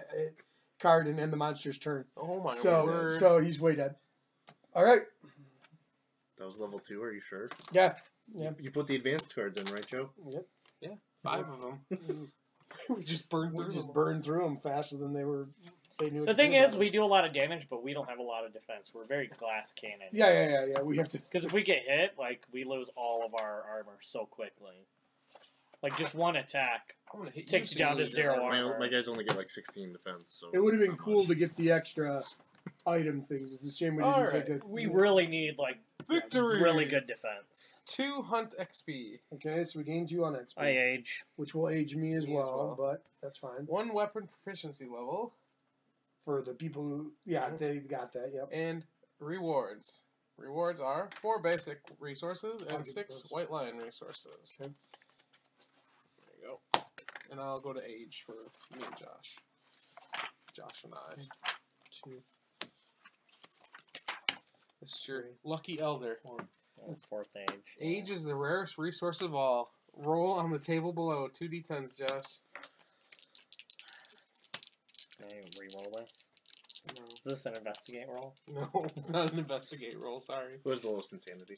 card and end the monster's turn. Oh my word. So he's way dead. All right. That was level 2, are you sure? Yeah. You put the advanced cards in, right, Joe? Yep. Yeah. 5 of them. We just burned through them faster than they were. They knew. The thing is, we do a lot of damage, but we don't have a lot of defense. We're very glass cannon. Yeah. We have to. Because if we get hit, like, we lose all of our armor so quickly. Like, just one attack takes you down to 0 armor. My guys only get like 16 defense. So it would have been cool to get the extra item things. It's a shame we didn't take it. We really need, like, victory. Really good defense. 2 hunt XP. Okay, so we gain 2 on XP. I age. Which will age me as well, but that's fine. 1 weapon proficiency level. For the people who, they got that, yep. And rewards. Rewards are 4 basic resources and 6 white lion resources. Okay. There you go. And I'll go to age for me and Josh. Josh and I. 2. This is your lucky elder. 4th age. Age is the rarest resource of all. Roll on the table below. 2d10s, Josh. Can I re-roll this? No. Is this an investigate roll? No, it's not an investigate roll, sorry. Who has the lowest insanity?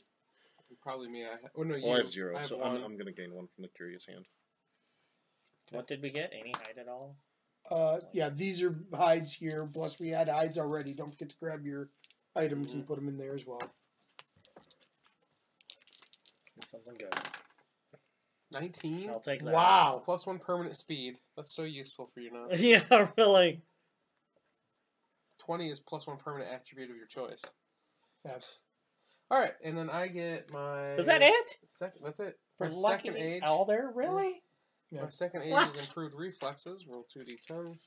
Probably me. You. I have 0, so 1. I'm going to gain 1 from the Curious Hand. What did we get? Any hide at all? Yeah, these are hides here. Plus, we had hides already. Don't forget to grab your items and put them in there as well. Something good. 19? I'll take that. Wow. +1 permanent speed. That's so useful for you now. Yeah, really. 20 is +1 permanent attribute of your choice. Yeah. Alright, and then I get my... Is that it? That's it. For My lucky second age... elder? Really? Yeah. My second age What? is improved reflexes. Roll 2d10s.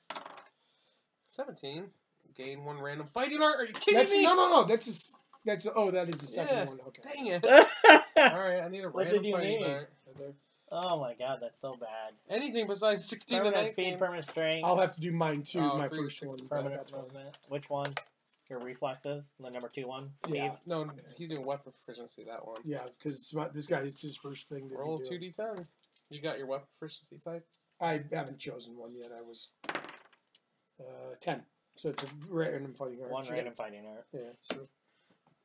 17. Gain 1 random fighting art. Are you kidding me? No. That is the second one. Okay. Dang it. Alright, I need a What random did you fighting need? art. Oh my god, that's so bad. Anything besides 16 and Permanent 19. speed, permanent strength. I'll have to do mine too. Oh, my 3, first 6, one. Permanent movement. Which one? Your reflexes? The number 2 one? Yeah. Steve? No, he's doing weapon proficiency, that one. Yeah, because this guy, it's his first thing. That Roll he do. 2d10. You got your weapon proficiency type? I haven't chosen one yet. I was 10. So it's a random fighting art. One random fighting art. Yeah. So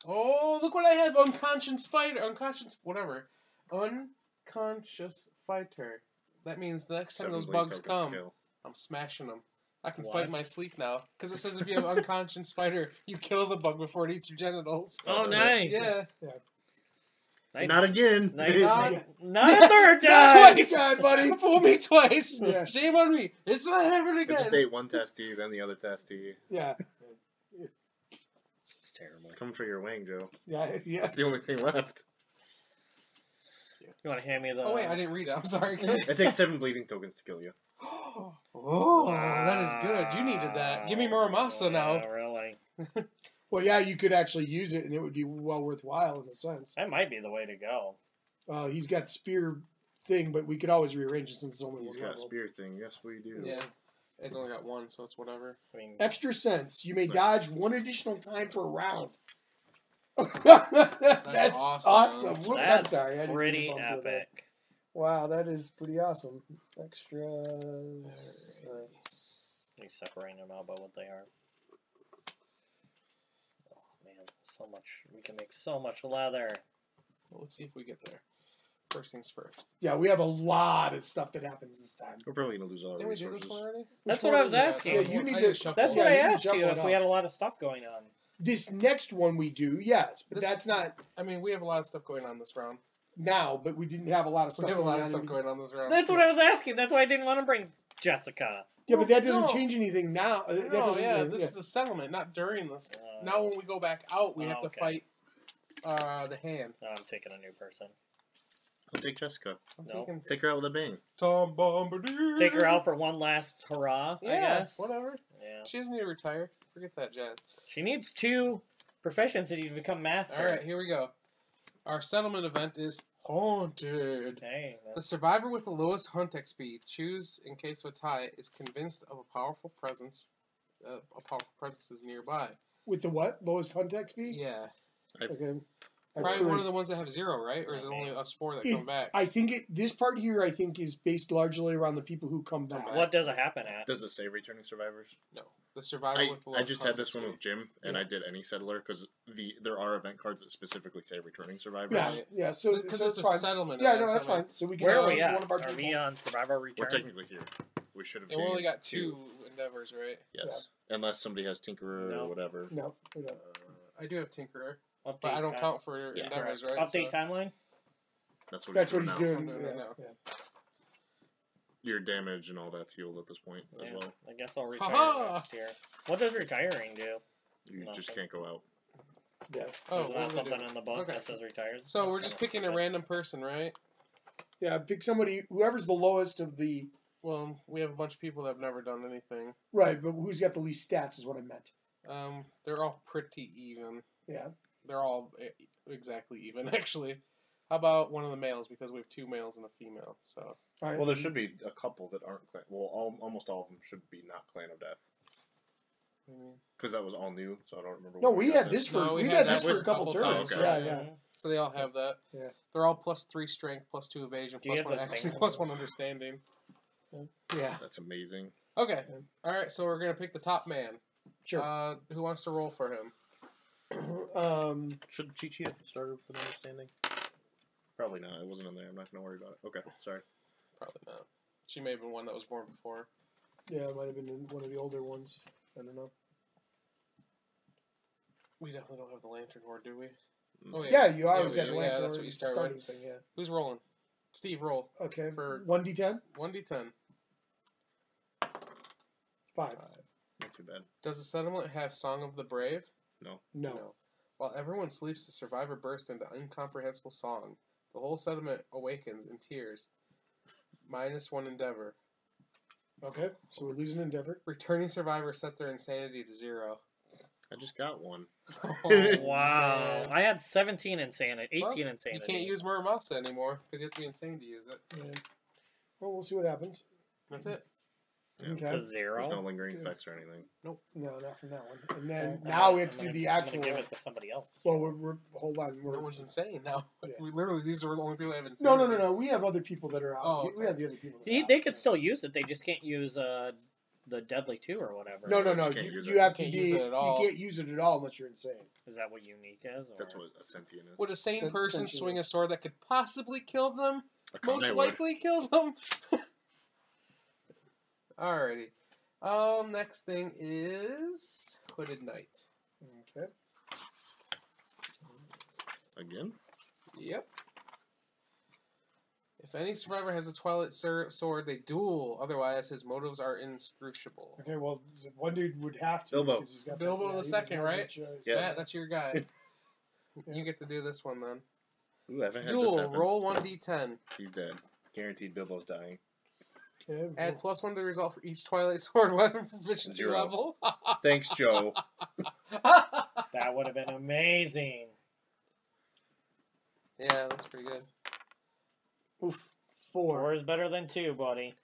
Oh, look what I have! Unconscious fighter. Unconscious fighter. That means the next time those bugs come, I'm smashing them. I can fight in my sleep now. Because it says if you have unconscious fighter, you kill the bug before it eats your genitals. Oh, nice. Yeah. Nice. Not again. Nice. Not Not a third Not time. twice, buddy. Fool me twice. Yeah. Shame on me. It's not happening I again. just ate one testy, then the other testy. yeah. It's terrible. coming for your wang, Joe. Yeah. That's the only thing left. You want to hand me the... Oh, wait, I didn't read it. I'm sorry. It takes 7 bleeding tokens to kill you. Oh, that is good. You needed that. Give me Muramasa now. Yeah, really. Well, yeah, you could actually use it, and it would be well worthwhile in a sense. That might be the way to go. He's got spear thing, but we could always rearrange it since it's only He's one got level. spear thing. Yes, we do. Yeah. It's only got one, so it's whatever. I mean, Extra sense. You may Nice. dodge 1 additional time per round. That's awesome. Whoops, I'm that's sorry. I didn't mean to pretty bump into that. epic. Wow, that is pretty awesome. Extra Let sense. me separate them out by what they are. Oh, man, so much. We can make so much leather. Well, let's see if we get there. First things first. Yeah, we have a lot of stuff that happens this time. We're probably going to lose all our Did we do resources. this one already? That's Which what I one was is it? asking. Yeah, you need I to. just shuffled That's it. what I you need to asked you, shuffle it if we up. had a lot of stuff going on. This next one we do, yes, but This- that's not I mean, we have a lot of stuff going on this round. now. But we didn't have a lot of We stuff. have a lot of on stuff in- going on this round. That's what I was asking. That's why I didn't want to bring Jessica. Yeah, but that doesn't No. change anything now. That No, doesn't, yeah, this is the settlement, not during this. Now when we go back out, we have to okay. fight the hand. No, I'm taking a new person. I'll take Jessica. I'm No. taking Take her out with a bang. Tom Bombadil. Take her out for one last hurrah, I Yeah, guess. whatever. Yeah. She doesn't need to retire. Forget that jazz. She needs 2 proficiency to become master. Alright, here we go. Our settlement event is Haunted. Hey, The survivor with the lowest hunt XP, choose in case of a tie, is convinced of a powerful presence. A powerful presence is nearby. with the what lowest hunt XP. Yeah. Okay. Probably one of the ones that have 0, right? Or is it only us 4 that come back? I think this part here, I think, is based largely around the people who come back. what does it happen at? Does it say returning survivors? No. The survivor with the I lowest just hunt had this one XP. with Jim, and I did any settler because there are event cards that specifically say returning survivors. Yeah, yeah. So Because so it's it's a fine. settlement. Yeah, event, no, that's so fine. So we can Where are choose we one at? of our Are people. we on Survivor We're Return? technically here. We should have. And we only got 2 endeavors, right? Yes, unless somebody has Tinkerer No. or whatever. No, we don't. I do have Tinkerer, Update but I don't time- count for Yeah. endeavors, right? Update So timeline? That's what That's he's what he's doing doing. I'm doing it Yeah, now. yeah. Your damage and all that's healed at this point as Yeah, well. I guess I'll retire Ha-ha! next year. What does retiring do? You just Nothing. can't go out. Yeah. Oh, There's what not was I something doing? in the book Okay. that says retired. So That's we're just kinda picking a stupid. random person, right? Yeah, pick somebody, whoever's the lowest of the. Well, we have a bunch of people that have never done anything. Right, but who's got the least stats is what I meant. They're all pretty even. Yeah. They're all exactly even, actually. How about one of the males? Because we have 2 males and a female. So All right. Well, there should be a couple that aren't clan. Well, almost all of them should be not Clan of Death. Because that was all new, so I don't remember. No, when we got had this for No, we we've had had this that for with a couple a couple turns. times, Yeah, okay. yeah. So they all have that. Yeah. They're all +3 strength, +2 evasion, Do you have +1 the actually, thing? +1 understanding. Yeah. That's amazing. Okay. All right. So we're gonna pick the top man. Sure. Who wants to roll for him? Should Chi-Chi have started with an understanding? Probably not. It wasn't in there. I'm not going to worry about it. Okay, sorry. Probably not. She may have been one that was born before. Yeah, it might have been in one of the older ones. I don't know. We definitely don't have the lantern horde, do we? Mm. Oh Yeah, you always we had do. the Yeah, lantern that's what you start starting with. thing. Yeah. Who's rolling? Steve, roll. Okay. For 1d10. 1d10. 5. Not too bad. Does the settlement have Song of the Brave? No. While everyone sleeps, the survivor bursts into incomprehensible song. The whole settlement awakens in tears. -1 endeavor. Okay, so we're losing Endeavor. Returning survivors set their insanity to 0. I just got one. Wow. I had 17 insanity. 18 Well, insanity. You can't use Muramasa anymore because you have to be insane to use it. Yeah. Well, we'll see what happens. That's it. Yeah. Okay. to There's 0. no lingering Good. effects or anything. No, not from that one. And then I'm now gonna- we have to I'm do the gonna actual. give it to somebody else. Well, we're hold on. No one's insane now. Yeah. We literally, these are the only people that have insane. No. We have other people that are out. Oh, We have the other people. That are They out, could so. still use it. They just can't use the Deadly 2 or whatever. No. You can't You, use you it. have to You be. can't use it at all. You can't use it at all unless you're insane. Is that what unique is? Or? That's what a sentient is. Would a sane Sen- person sentience. swing a sword that could possibly kill them? A Kame Most would. likely kill them? Alrighty. Next thing is Hooded Knight. Okay. Again? Yep. If any survivor has a Twilight Sword, they duel. Otherwise, his motives are inscrutable. Okay, well, one dude would have to. Bilbo. Because he's got Bilbo the second, right? Yes. Yeah, that's your guy. You get to do this one then. Ooh, I haven't had this Duel. happen. Roll 1d10. He's dead. Guaranteed Bilbo's dying. Okay. Add +1 to the result for each Twilight Sword weapon proficiency 0. level. Thanks, Joe. That would have been amazing. Yeah, that's pretty good. Oof. 4 4. is better than 2, buddy.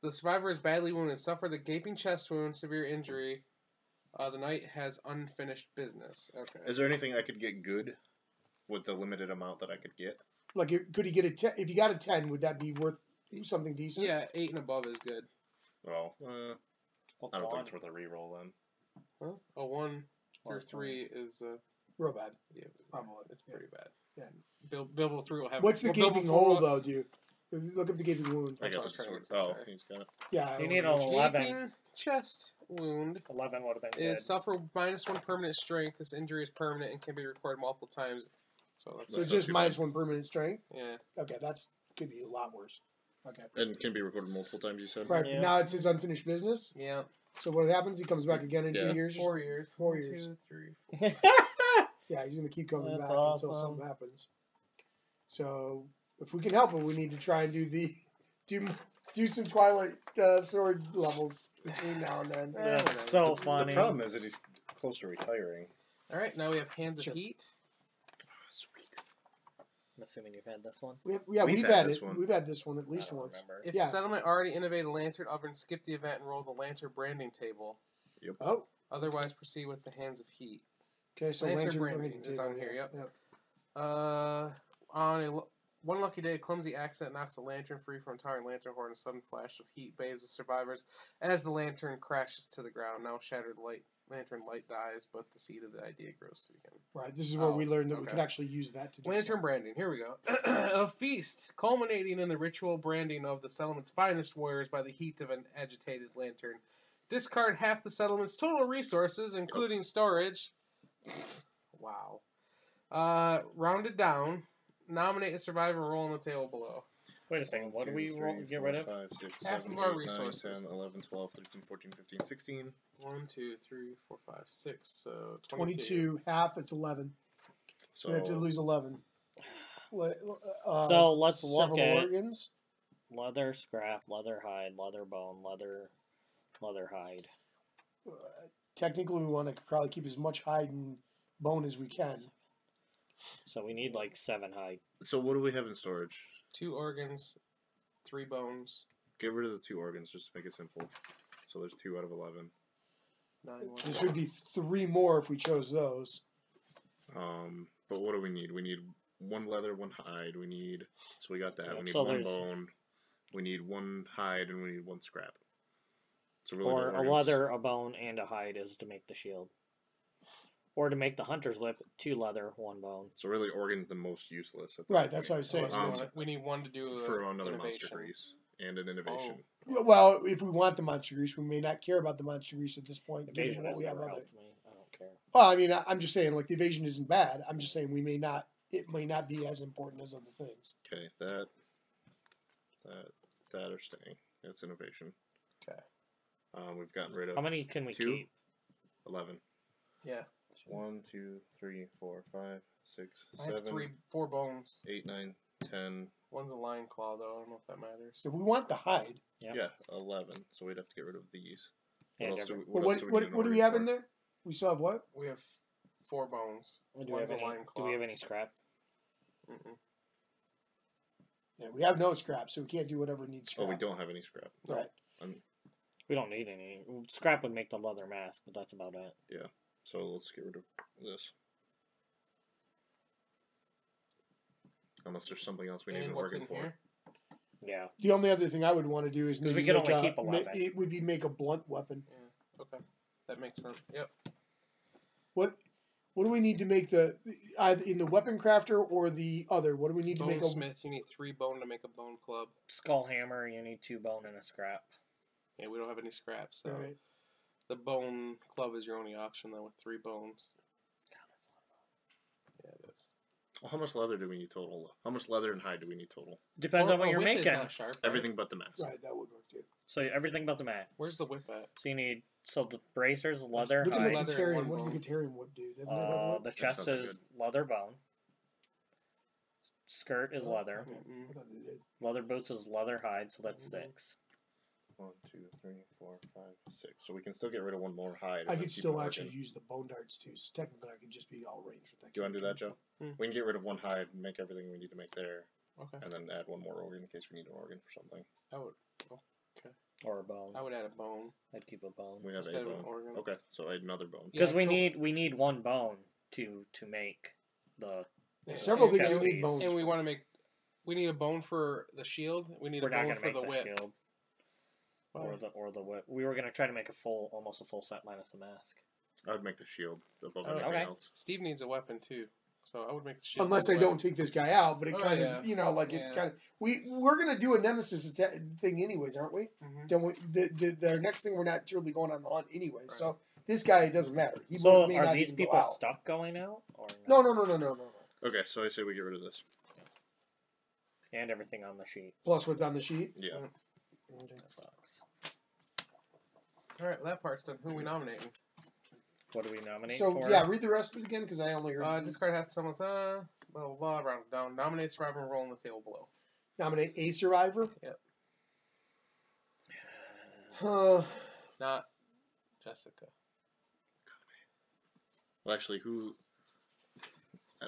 The survivor is badly wounded, suffered a gaping chest wound, severe injury. The knight has unfinished business. Okay. Is there anything I could get good with the limited amount that I could get? Like, could he get a 10? If you got a 10, would that be worth something decent? Yeah, 8 and above is good. Well, What's I don't think 1? it's worth a reroll then. Huh? A 1 through 3 is Real bad. yeah, Probably. it's pretty bad. Yeah. Bilbo 3 will have. What's the Bilbo gaping 4 hole, will- though, dude? Look up the gaping wound. I That's got what I was this trying to sword. get to, Oh, sorry. he's got it. Yeah. You need a 11. Gaping chest wound 11 would have been good. is suffer -1 permanent strength. This injury is permanent and can be recorded multiple times. So So that's it's not just too bad. -1 permanent strength? yeah. Okay, could be a lot worse. Okay. And can be recorded multiple times, you said? Right, Yeah. now it's his unfinished business. Yeah. So what happens? He comes back again in Yeah. 2 years? 4 years. 4 1, years. 2, 3. Yeah, he's going to keep coming That's back until awesome. something happens. So if we can help him, we need to try and do some Twilight Sword levels between now and then. That's so The funny. problem is that he's close to retiring. All right, now we have Hands of Sure. Heat. Sweet. I'm assuming you've had this one. We've We've had had it. this one. We've had this one at I least don't once. remember. If Yeah. the settlement already innovated a lantern oven, skip the event and roll the lantern branding table. Oh, Otherwise, proceed with the Hands of Heat. okay. So Lantern branding branding is table, on here, yeah, yep. yeah. On one lucky day, a clumsy accident knocks a lantern free from entire lantern horde, and a sudden flash of heat bathes the survivors as the lantern crashes to the ground. Now shattered lantern light dies, but the seed of the idea grows to begin. Right. This is where we learned that we okay. could actually use that to do Lantern something. branding. Here we go. A feast culminating in the ritual branding of the settlement's finest warriors by the heat of an agitated lantern. Discard half the settlement's total resources, including storage. Wow. Rounded down. Nominate a survivor and roll on the table below. Wait a second. What do we get rid of? 5, 6, Half 7, of our 8, 9, resources. 10, 11, 12, 13, 14, 15, 16. 1, 2, 3, 4, 5, 6. So 22, half, it's 11. So We have to lose 11. So let's look several at- organs. Leather, scrap, leather hide, leather bone, leather hide. Technically, we want to probably keep as much hide and bone as we can. So we need like 7 hide. So what do we have in storage? 2 organs, 3 bones, Get rid of the 2 organs just to make it simple. So there's 2 out of 11. 9, 1. This would be 3 more if we chose those. But what do we need? We need 1 leather, 1 hide. We need so we got that. Yeah, we need so 1 there's- bone. We need 1 hide and we need 1 scrap. So really, Or the a organs- leather, a bone, and a hide is to make the shield. Or to make the hunter's whip, 2 leather, 1 bone. So really, organs the most useless. At Right, that that's point. what I was saying. Unless So we need 1 to do For another monster innovation. grease and an innovation. well, if we want the monster grease, we may not care about the monster grease at this point, given Evasion what has we have never other. helped me. I don't care. Well, I mean, I'm just saying, like, the evasion isn't bad. I'm just saying it may not be as important as other things. Okay, that are staying. That's innovation. Okay. We've gotten rid of How many can we 2? keep? 11. Yeah. 1, 2, 3, 4, 5, 6, I have 7, 4 bones. 8, 9, 10. One's a lion claw, though. I don't know if that matters. If we want the hide, Yep. Yeah, 11. So we'd have to get rid of these. What And else do we? well, What, else do we need an what do we organ have for? in there? We still have what? We have 4 bones. Do we One's have a any? lion Do claw. we have any scrap? Mm-mm. Yeah, we have no scrap, so we can't do whatever needs Oh, scrap. we don't have any scrap. Right. We don't need any. Scrap would make the leather mask, but that's about it. So let's get rid of this. Unless there's something else we need an And what's organ in for. here? Yeah. The only other thing I would want to do is 'Cause maybe we can make only keep 11. it would be make a blunt weapon. Yeah. Okay. That makes sense. Yep. What do we need to make the either in the weapon crafter or the other? What do we need to make a Bonesmith, you need 3 bone to make a bone club. Skull hammer, you need 2 bone and a scrap. Yeah, we don't have any scraps, so Alright. the bone club is your only option, though, with 3 bones. God, that's a lot. Yeah, it is. Well, how much leather do we need total? How much leather and hide do we need total? Depends on what you're whip is making. not sharp, right? Everything but the mask. Right, that would work too. So everything but the mat. Where's the whip at? So you need the bracers, leather, What's in the hide. Katarian? What does the Katarian whip do? Doesn't it have a whip? The chest That's is leather bone. Skirt is leather. Okay. I thought they did. Leather boots is leather hide, so that's 6. 1, 2, 3, 4, 5, 6. So we can still get rid of one more hide. I could still actually use the bone darts too. So technically, I could just be all ranged with that. Do you want to do that, Joe? Hmm. We can get rid of one hide and make everything we need to make there. Okay. And then add one more organ in case we need an organ for something. I would. Or a bone. I would add a bone. I'd keep a bone. We have Instead a of an bone. organ. Okay, so add another bone. Because Yeah, we need one bone to make the. Yeah, several and, things and, we need bones. and we want to make. We need a bone for the shield. We need We're a not bone gonna for make the the whip. shield Why? or the whip. We were gonna try to make almost a full set minus the mask. I would make the shield above Oh, everything okay. else. Steve needs a weapon too, so I would make the shield. Unless the I weapon. don't take this guy out, but it Oh, kind yeah. of, you know, like Yeah. it kind of. We're gonna do a nemesis thing anyways, aren't we? Mhm. Don't we? The next thing we're not truly going on the hunt anyways. So this guy, it doesn't matter. He So may are not these even go people out. stuck going out or No. Okay, so I say we get rid of this. And everything on the sheet. Plus what's on the sheet. Yeah. That sucks. All right, that part's done. Who are we nominating? What do we nominate So for? yeah, read the rest of it again because I only heard. Discard half someone's blah blah blah. Round it down. Nominate survivor and roll on the table below. Nominate a survivor. Yep. Not Jessica. Well, actually, who...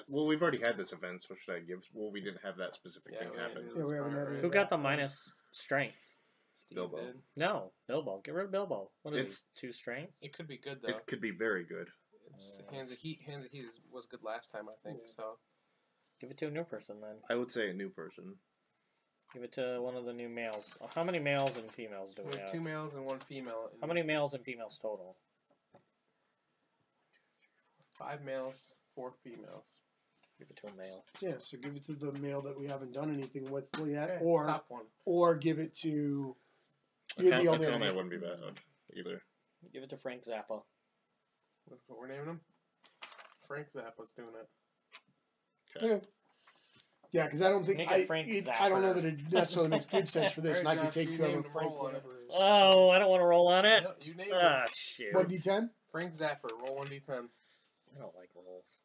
Well, we've already had this event, so should I give... Well, we didn't have that specific thing we happen. didn't do Yeah, this we haven't part, had right? Who got the minus strength? Steve Bilbo. did. No, Bilbo. Get rid of Bilbo. What is It's- he? 2 strength? It could be good though. It could be very good. It's Hands of Heat. Hands of Heat was good last time, I think. Yeah. So Give it to a new person then. I would say a new person. Give it to one of the new males. How many males and females do we we have have? 2 males and 1 female. How many males and females total? 5 males, 4 females. Give it to a male. Yeah, so give it to the male that we haven't done anything with yet, Okay, or top one. give it to. A You're the only comment other- wouldn't be bad either. Give it to Frank Zappa. That's what we're naming him. Frank Zappa's doing it. Okay. Yeah, because I don't think Make it Frank I don't know Zapper. that it necessarily makes good sense for this, and I Alright, could take Josh, you whoever named him, Frank roll on it. whatever is. Oh, I don't want to roll on it. Yep, you named Ah, it. shoot. 1d10. Frank Zapper. Roll 1d10. I don't like rolls.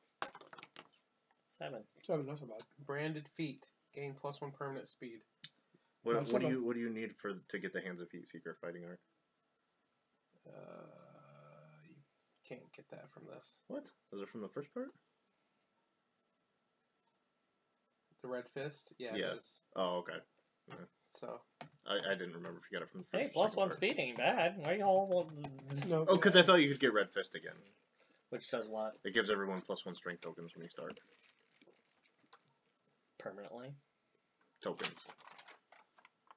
7. 7. That's not bad. Branded feet. Gain +1 permanent speed. What, That's what do not you need to get the Hands of Heat Secret Fighting Art? You can't get that from this. What? Is it from the first part? The Red Fist? Yeah, Yeah. it is. Oh, okay. So, I didn't remember if you got it from the first Hey, or plus second 1 part. speed ain't bad. Why you all... No, Oh, because I thought you could get Red Fist again. Which does what? It gives everyone +1 strength tokens when you start. Permanently? Tokens.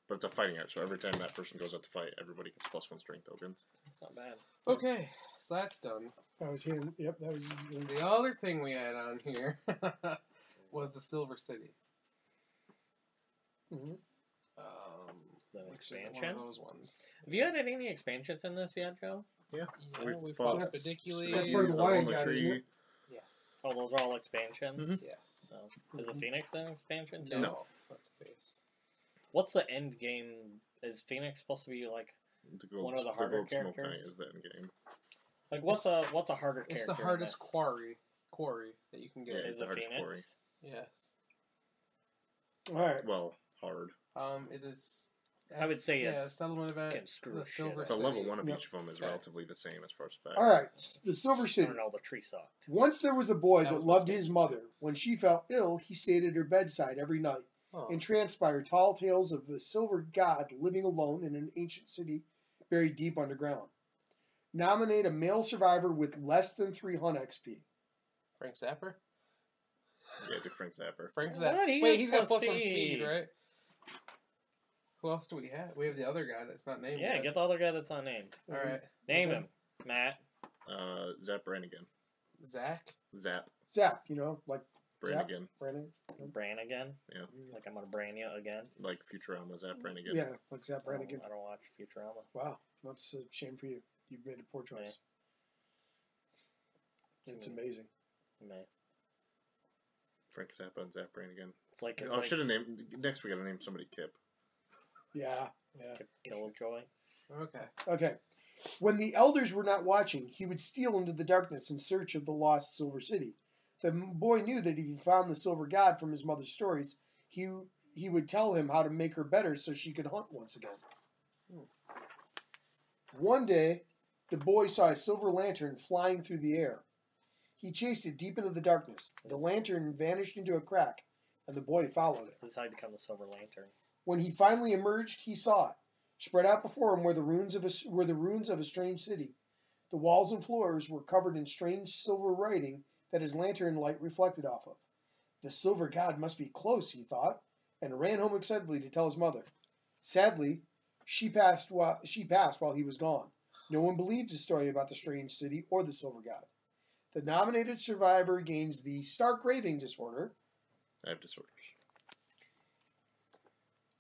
But it's a fighting art, so every time that person goes out to fight, everybody gets +1 strength tokens. That's not bad. okay. So that's done. that was him. Yep, that was. The other thing we had on here was the Silver City. Mm-hmm. The Which is expansion? one of those ones. Have you had any expansions in this yet, Joe? Yeah. Yeah, We we fought fought Spedicules. That's part of the on Lion the God, isn't tree. it? Yes. Oh, those are all expansions? Mhm. Yes. So, is the Phoenix an expansion too? No. That's base. What's the end game? Is Phoenix supposed to be like one of the harder Gold Smoke characters? Knight is that in game. like what's a harder character? It's the in hardest this? quarry that you can get. Yeah, Is the the hardest Phoenix? quarry. Yes. All right. Well, hard. It is. I would say yeah, it's settlement event. can screw The shit Silver up. The City. level 1 of Yep. each of them is Okay. relatively the same as far as specs. All right. The Silver I City. don't know. The tree sucked. Once there was a boy That that was loved my his expansion, mother. When she fell ill, he stayed at her bedside every night Oh. and transpired tall tales of a silver god living alone in an ancient city buried deep underground. Nominate a male survivor with less than 3 hunt XP. Frank Zapper. Yeah, do Frank Zapper. Frank What? Zapper. He Wait, has he's got plus +1 speed. speed, right? Who else do we have? We have the other guy that's not named. Yeah, yet. get the other guy that's not named. All right, Name Okay. him, Matt. Zap Brannigan. Zach. Zap Zap, like Brannigan. Brandon. Bran again. Yeah. Like I'm gonna brand you again. Like Futurama, Zap Brannigan. Yeah, like Zap Brannigan. I don't watch Futurama. Wow, that's a shame for you. You've made a poor choice. It's amazing. May. Frank Zappa and Zap Brannigan. It's like Should have named next. We got to name somebody Kip. Yeah. Killjoy. Okay. When the elders were not watching, he would steal into the darkness in search of the lost Silver City. The boy knew that if he found the Silver God from his mother's stories, he would tell him how to make her better so she could hunt once again. One day, the boy saw a silver lantern flying through the air. He chased it deep into the darkness. The lantern vanished into a crack, and the boy followed it. This is how you become the Silver Lantern. When he finally emerged, he saw it. Spread out before him were the ruins of a strange city. The walls and floors were covered in strange silver writing that his lantern light reflected off of. The Silver God must be close, he thought, and ran home excitedly to tell his mother. Sadly, she passed while he was gone. No one believed his story about the strange city or the Silver God. The nominated survivor gains the Stark Raving disorder. I have disorders.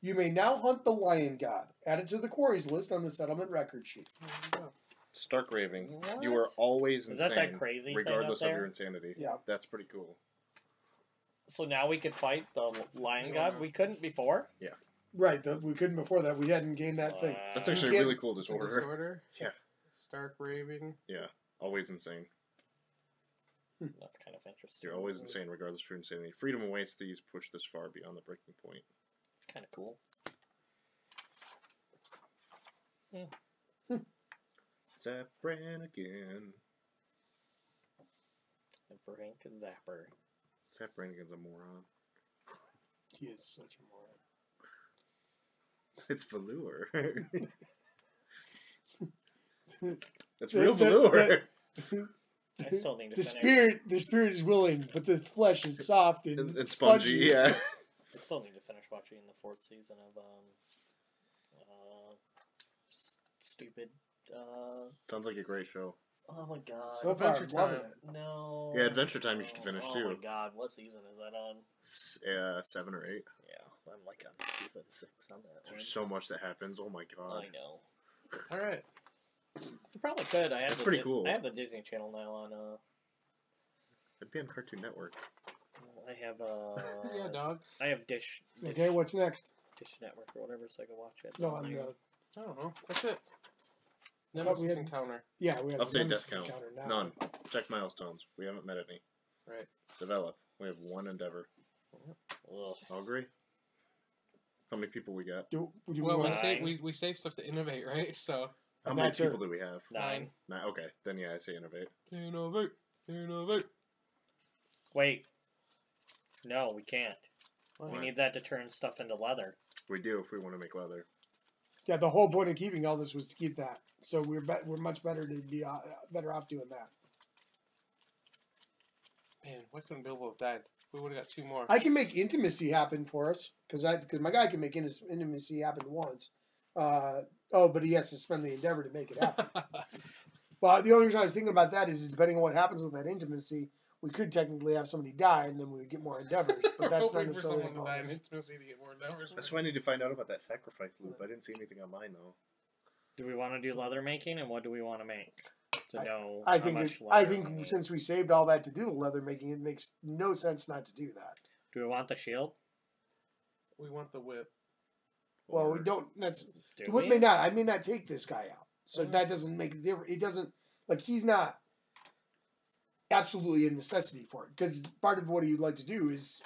You may now hunt the Lion God, added to the quarries list on the settlement record sheet. Stark Raving. What? You are always Is insane, that crazy regardless thing of up your there? insanity. Yeah. That's pretty cool. So now we could fight the Lion God? We couldn't before? Right, we couldn't before that. We hadn't gained that thing. That's You actually a can't- really cool It's a disorder. disorder. Yeah. Stark raving. Yeah. Always insane. That's kind of interesting. You're always insane, regardless of your insanity. Freedom awaits these push this far beyond the breaking point. It's kind of cool. Zap Brannigan. And Frank Zapper. Zap Brannigan's a moron. He is such a moron. It's velour. It's real velour. I still need to The finish. spirit is willing, but the flesh is soft and It's spongy, yeah. I still need to finish watching the 4th season of stupid. Sounds like a great show. Oh my god! So far, Adventure I'm loving Time. it. No. Yeah, Adventure Time you should finish, Oh too. my god! What season is that on? 7 or 8. Yeah, I'm like on season 6 on that one. There's so much that happens. Oh my god. I know. All right. You probably could. I have That's the pretty cool. I have the Disney Channel now on. It'd be on Cartoon Network. I have Yeah, dog. I have Dish Okay, what's next? Dish Network or whatever, so I can watch it. No, on I don't know. That's it. Nemesis had- encounter. yeah, we have the Update Nemesis death count. encounter now. None. Check milestones. We haven't met any. Right. Develop. We have 1 endeavor. Ugh. All agree? How many people we got? Do we Well, we want- save we save stuff to innovate, right? So How I'm many not sure. people do we have? 9. Okay, then yeah, I say innovate. innovate. Wait. No, we can't. What? We need that to turn stuff into leather. We do if we want to make leather. Yeah, the whole point of keeping all this was to keep that. So we're much better to be better off doing that. Man, why couldn't Bilbo have died? We would have got 2 more. I can make intimacy happen for us because my guy can make intimacy happen once. But he has to spend the endeavor to make it happen. But the only reason I was thinking about that is depending on what happens with that intimacy, we could technically have somebody die and then we would get more endeavors. But that's not Hoping for necessarily someone a to die in bonus. intimacy to get more numbers. That's why I need to find out about that sacrifice loop. I didn't see anything on mine though. Do we want to do leather making, and what do we want to make to know I how think much I leather think we need? since we saved all that to do the leather making, it makes no sense not to do that. Do we want the shield? We want the whip. Well, Or- we don't. That's Do the whip we? may not. I may not take this guy out, so Mhm. that doesn't make a difference. It doesn't he's not absolutely a necessity for it because part of what he'd like to do is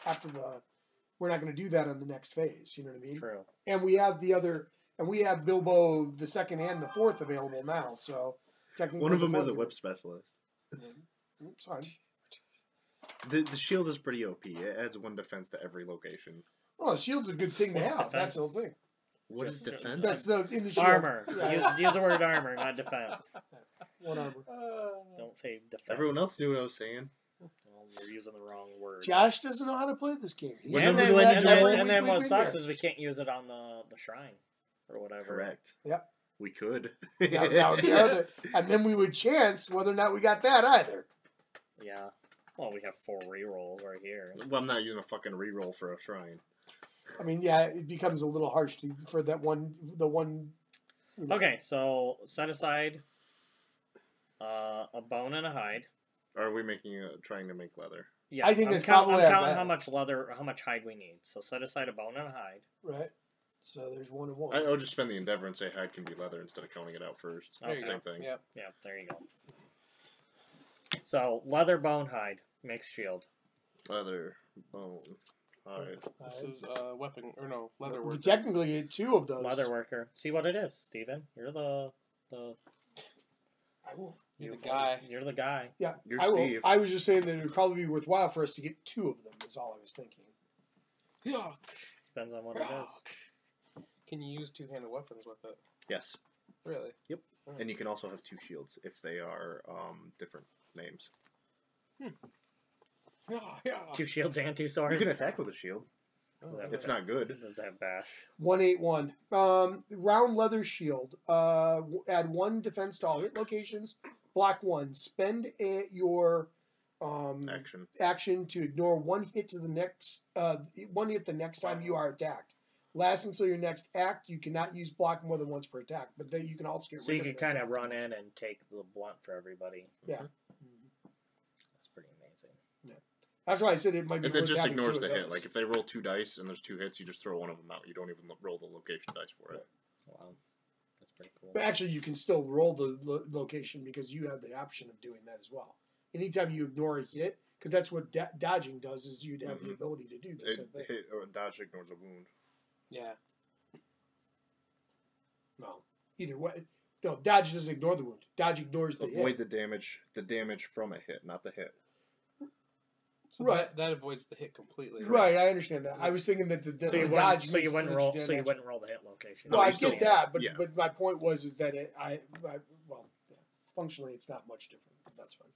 we're not going to do that on the next phase. You know what I mean? True. And we have the other, and we have Bilbo the 2nd and the 4th available now. So technically, One of the them is a 4th whip specialist. It's fine. The shield is pretty OP. It adds 1 defense to every location. Well, a shield's a good thing to What's have. That's the whole defense? thing. What is Just- defense? That's in the shield. Armor. Yeah. Use the word armor, not defense. One armor. Don't say defense. Everyone else knew what I was saying. Well, you're using the wrong word. Josh doesn't know how to play this game. He's What And number then, do I need and to then, roll? and then what We've sucks been is we can't use it on the shrine or whatever. Correct. Yep. We could. that would be our other, and then we would chance whether or not we got that either. Yeah. Well, we have 4 rerolls right here. Well, I'm not using a fucking reroll for a shrine. I mean, yeah, it becomes a little harsh for the one. You know. Okay, so set aside a bone and a hide. Are we trying to make leather? Yeah, I think I'm it's probably I'm our counting best. how much leather, how much hide we need. So set aside a bone and a hide. Right. So there's 1 and 1. I would just spend the endeavor and say hide can be leather instead of counting it out first. Same thing. Yep. Yeah, there you go. So leather, bone, hide, mixed shield. Leather, bone, hide. This is weapon or no leather We worker. technically get 2 of those. Leather worker. See what it is, Steven. You're the. I will. You're the guy. You're the guy. Yeah, You're I will. Steve. I was just saying that it would probably be worthwhile for us to get 2 of them. Is all I was thinking. Yeah. Depends on what it is. Can you use 2-handed weapons with it? Yes. Really? Yep. And you can also have 2 shields if they are different names. Yeah. 2 shields and 2 swords. You can attack with a shield. Oh, It's not good. Does that have bash? 181. Round leather shield. Add 1 defense to all hit locations. Block 1. Spend your action to ignore 1 hit to the next 1 hit the next time you are attacked. Last until your next act. You cannot use block more than once per attack, but then you can also get So rid you of can an kind of attack. run in and take the blunt for everybody. Yeah. That's pretty amazing. That's why I said it might be. And then worth just having 2 ignores of the hit. those. Like if they roll 2 dice and there's 2 hits, you just throw one of them out. You don't even roll the location dice for it. Wow. That's pretty cool. But actually, you can still roll the location because you have the option of doing that as well. Anytime you ignore a hit, because that's what dodging does, is you'd have the ability to do this. Hit or dodge ignores a wound. Yeah. No, either way. No, dodge doesn't ignore the wound. Dodge ignores the Avoid hit. the damage from a hit, not the hit. So Right. that avoids the hit completely. Right, I understand that. I was thinking that the So you dodge wouldn't, makes you wouldn't such roll. damage. So you wouldn't roll the hit location. No, No, I you still- get that, but yeah. but my point was that functionally it's not much different. But that's fine.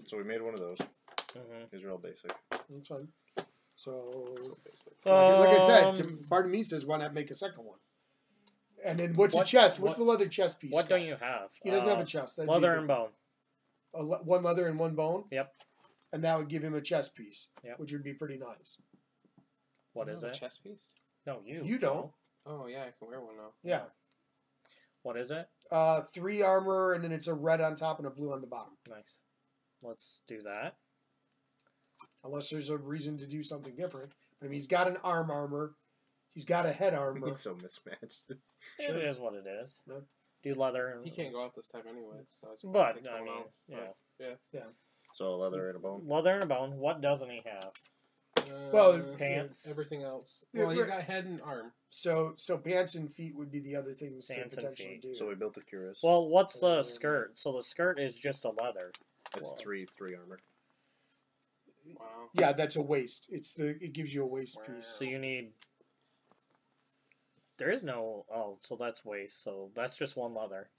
So we made one of those. Mm-hmm. These are all basic. That's fine. So, So basic. like I said, part of me says, why not make a second one? And then what's a chest? What's the leather chest piece? What got? don't you have? He doesn't have a chest. That'd be Leather good. and bone. 1 leather and 1 bone. Yep. And that would give him a chest piece, Yep. which would be pretty nice. What You is have a it? chest piece? No, you. You don't. Joe. Oh yeah, I can wear one now. Yeah. What is it? 3 armor, and then it's a red on top and a blue on the bottom. Nice. Let's do that. Unless there's a reason to do something different. But I mean, he's got an armor. He's got a head armor. He's so mismatched. Sure. It is what it is. Yeah. Do leather. And, He can't go out this time anyway, so I just But pick I someone mean, else. yeah. So a leather and a bone. Leather and a bone. What doesn't he have? Well, Pants. everything else. Yeah, Well, he's right. got head and arm. So pants and feet would be the other things Pants to and potentially feet. do. So we built a cuirass. Well, what's the skirt? So the skirt is just a leather. That's three armor. Wow. Yeah, that's a waist. It gives you a waist Wow. piece. So you need. There is no. Oh, so that's waist. So that's just 1 leather.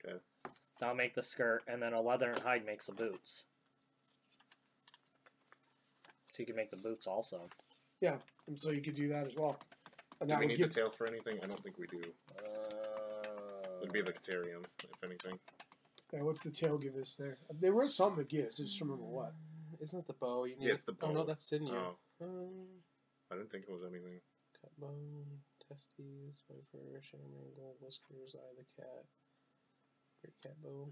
Okay. That'll make the skirt, and then a leather and hide makes the boots. So you can make the boots also. And so you could do that as well. And Do that we would need give. the tail for anything? I don't think we do. It'd be the Caterium, if anything. Yeah, what's the tail give us there? There was something it gives. I just remember what. Isn't it the bow? You need Yeah, it's the bow. Oh no, that's sinew. Oh, Um, I didn't think it was anything. cut bone, testes, viper, shaman, gold whiskers, eye of the cat, great cat bow.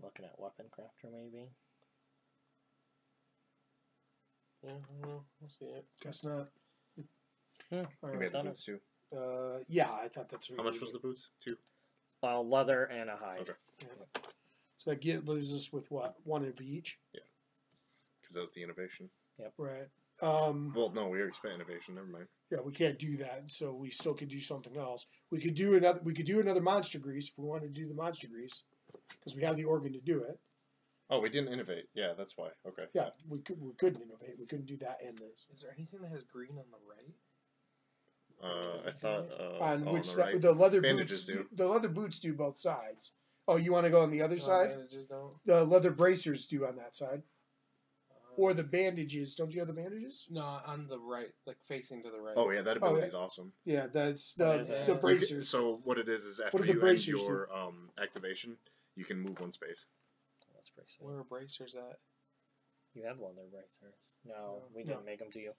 Looking at weapon crafter maybe. Yeah, I don't know. We'll see it. Guess not. Hmm. All We right. made the done boots too. Yeah, I thought that's what How we much was did. the boots? 2. Leather and a hide. Okay. So that leaves us with what? 1 of each? Because that was the innovation. Right. Well, no, we already spent innovation. Never mind. Yeah, we can't do that, so we still could do something else. We could do another monster grease if we wanted to do the monster grease, because we have the organ to do it. Oh, we didn't innovate. Yeah, that's why. Okay. Yeah, we couldn't innovate. We couldn't do that and this. Is there anything that has green on the right? I thought. On on which the side? right. The leather Bandages boots. do. The leather boots do both sides. Oh, you want to go on the other side? Bandages don't. The leather bracers do on that side, or the bandages. Don't you have the bandages? No, on the right, like facing to the right. Oh yeah, that Oh, ability yeah. is awesome. Yeah, that's What is the it? the Okay, bracers. So what it is after What do the you end bracers your activation, you can move 1 space. That's pretty sick. Where are bracers at? You have leather bracers. No, we No. didn't make them to you.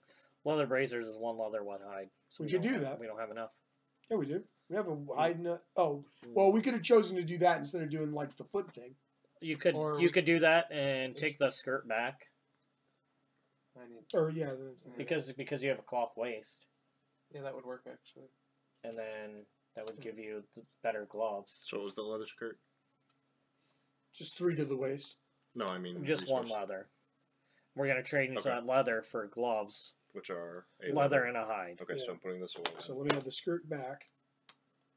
Leather bracers is 1 leather, 1 hide. So We could don't do have- that. We don't have enough. Yeah, we do. We have a wide nut. Oh, well, we could have chosen to do that instead of doing like the foot thing. You could do that and take the skirt back. Or yeah, because you have a cloth waist. Yeah, that would work actually. And then that would give you the better gloves. So it was the leather skirt? Just 3 to the waist. No, I mean just one leather. We're gonna trade that leather for gloves, which are leather and a hide. Okay, so I'm putting this away. So let me have the skirt back.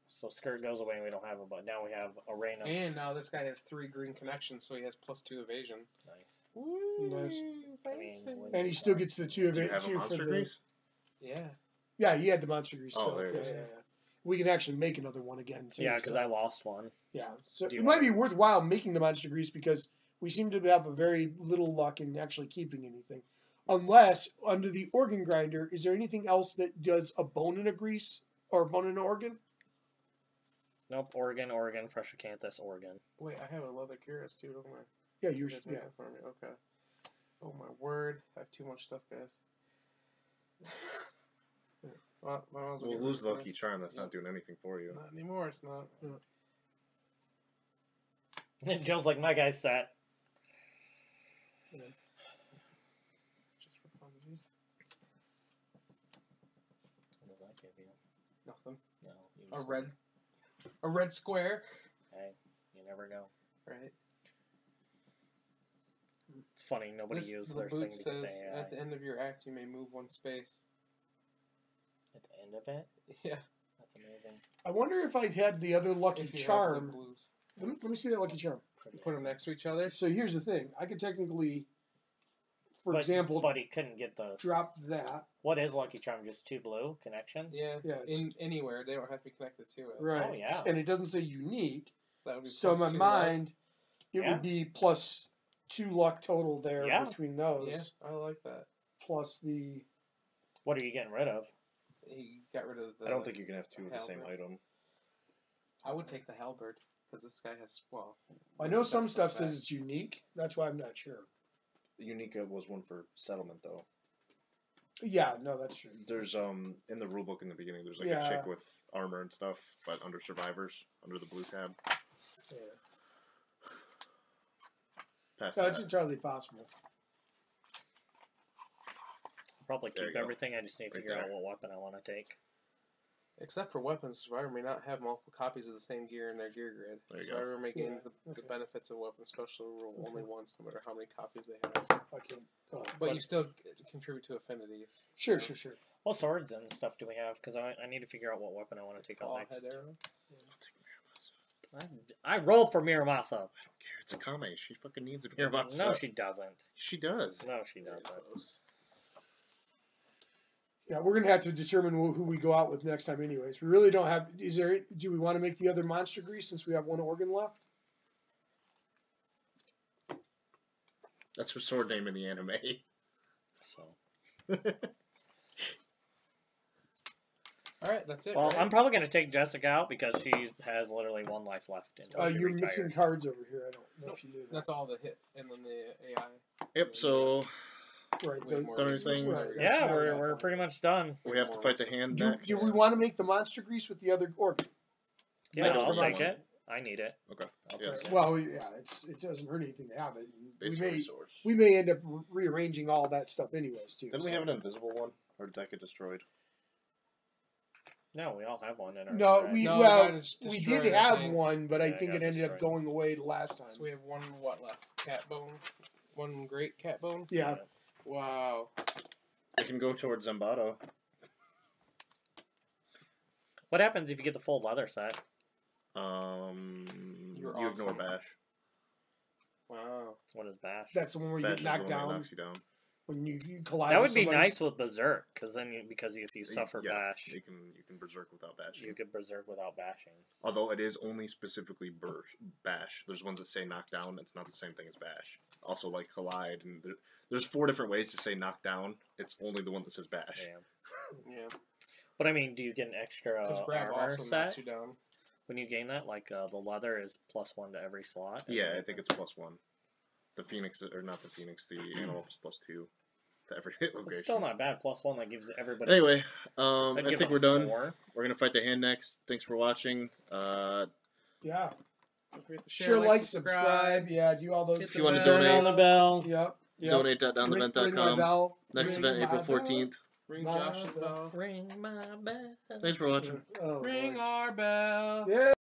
So skirt goes away and we don't have it, but now we have a rain of... And now this guy has 3 green connections, so he has +2 evasion. Nice. Woo, nice. I mean, and he still gets the 2 evasion for the... Grease? Yeah. Yeah, he had the monster grease still. There it is. Yeah. We can actually make another one again, too. Yeah, because I lost one. Yeah, so it might be worthwhile making the monster grease because we seem to have a very little luck in actually keeping anything. Unless, under the organ grinder, is there anything else that does a bone in a grease or a bone in an organ? Nope, organ, fresh acanthus, organ. Wait, I have a leather cuirass too, don't I? Yeah, yours. Yeah. For me. Okay. Oh my word! I have too much stuff, guys. We'll lose the lucky charm. That's not doing anything for you. Not anymore. It's not. It feels like my guy's set. Yeah. It's just for funsies. What does that give you? Nothing. No. A red square. Hey, you never know. Right. It's funny, nobody uses their thing to says, get the AI. at the end of your act, you may move 1 space. At the end of it? Yeah. That's amazing. I wonder if I had the other lucky charm. Let me see that lucky charm. You put them next to each other? So here's the thing. I could technically, for example... But he couldn't get the... Drop that. What is lucky charm? Just 2 blue connections? Yeah. Anywhere. They don't have to be connected to it. Right. Oh, yeah. And it doesn't say unique. So, that would be so in my mind, it would be +2 luck total there between those. Yeah, I like that. Plus the... What are you getting rid of? He got rid of the... I don't think you can have 2 of the same item. I would take the halberd, because this guy has... Well, I know some stuff says it's unique. That's why I'm not sure. Unique was one for settlement, though. Yeah, no, that's true. There's, in the rulebook in the beginning, there's like a chick with armor and stuff, but under survivors, under the blue tab. Yeah. It's entirely possible. Probably keep everything. I just need to figure out what weapon I want to take. Except for weapons, Survivor may not have multiple copies of the same gear in their gear grid. Survivor may gain the benefits of weapon special rule only once, no matter how many copies they have. But you still contribute to affinities. Sure. What swords and stuff do we have? Because I need to figure out what weapon I want to take out next. I rolled for Miramasa. I don't care. It's a Kame. She fucking needs a Miramasa. No, she doesn't. She does. No, she doesn't. Yeah, we're gonna have to determine who we go out with next time, anyways. We really don't have. Do we want to make the other monster grease since we have 1 organ left? That's her sword name in the anime. So. All right, that's it. Well, I'm probably gonna take Jessica out because she has literally 1 life left. You're mixing cards over here. I don't know if you knew that. That's all the hit, and then the AI. Yep. So. Right. Done anything? Yeah, we're pretty much done. We have to fight the hand next. Do we want to make the monster grease with the other organ? Yeah, I'll take it. I need it. Okay. Well, yeah, it doesn't hurt anything to have it. We may end up rearranging all that stuff anyways, too. Didn't we have an invisible one? Or did that get destroyed? No, we all have one in our... No, we did have one, but I think it ended up going away the last time. So we have 1 what left? Cat bone? 1 great cat bone? Yeah. Wow. You can go towards Zambado. What happens if you get the full leather set? You ignore bash. Wow. What is bash? That's the one where you get knocked down. Knocks you down. When you collide. That would be nice with Berserk, because then if you suffer bash, you can berserk without bashing. You can berserk without bashing. Although it is only specifically bash. There's ones that say knock down. It's not the same thing as bash. Also like collide, and there's 4 different ways to say knock down. It's only the one that says bash. Yeah. But I mean, do you get an extra armor set knocks you down when you gain that? Like the leather is +1 to every slot. Yeah, I think it's +1. The Phoenix, or not the Phoenix, the Animal is +2. to every hit location. It's still not bad. +1 that gives everybody. Anyway, I think we're done. 4. We're gonna fight the hand next. Thanks for watching. Yeah. Don't forget to share, Sure, like, subscribe. Yeah, do all those. If things. you want to Turn on donate, the bell. Yep. donate.downthevent.com. Next Ring event, my April bell. 14th. Ring My Josh's bell. bell. Ring my bell. Thanks for watching. Oh, Ring Lord. our bell. Yeah.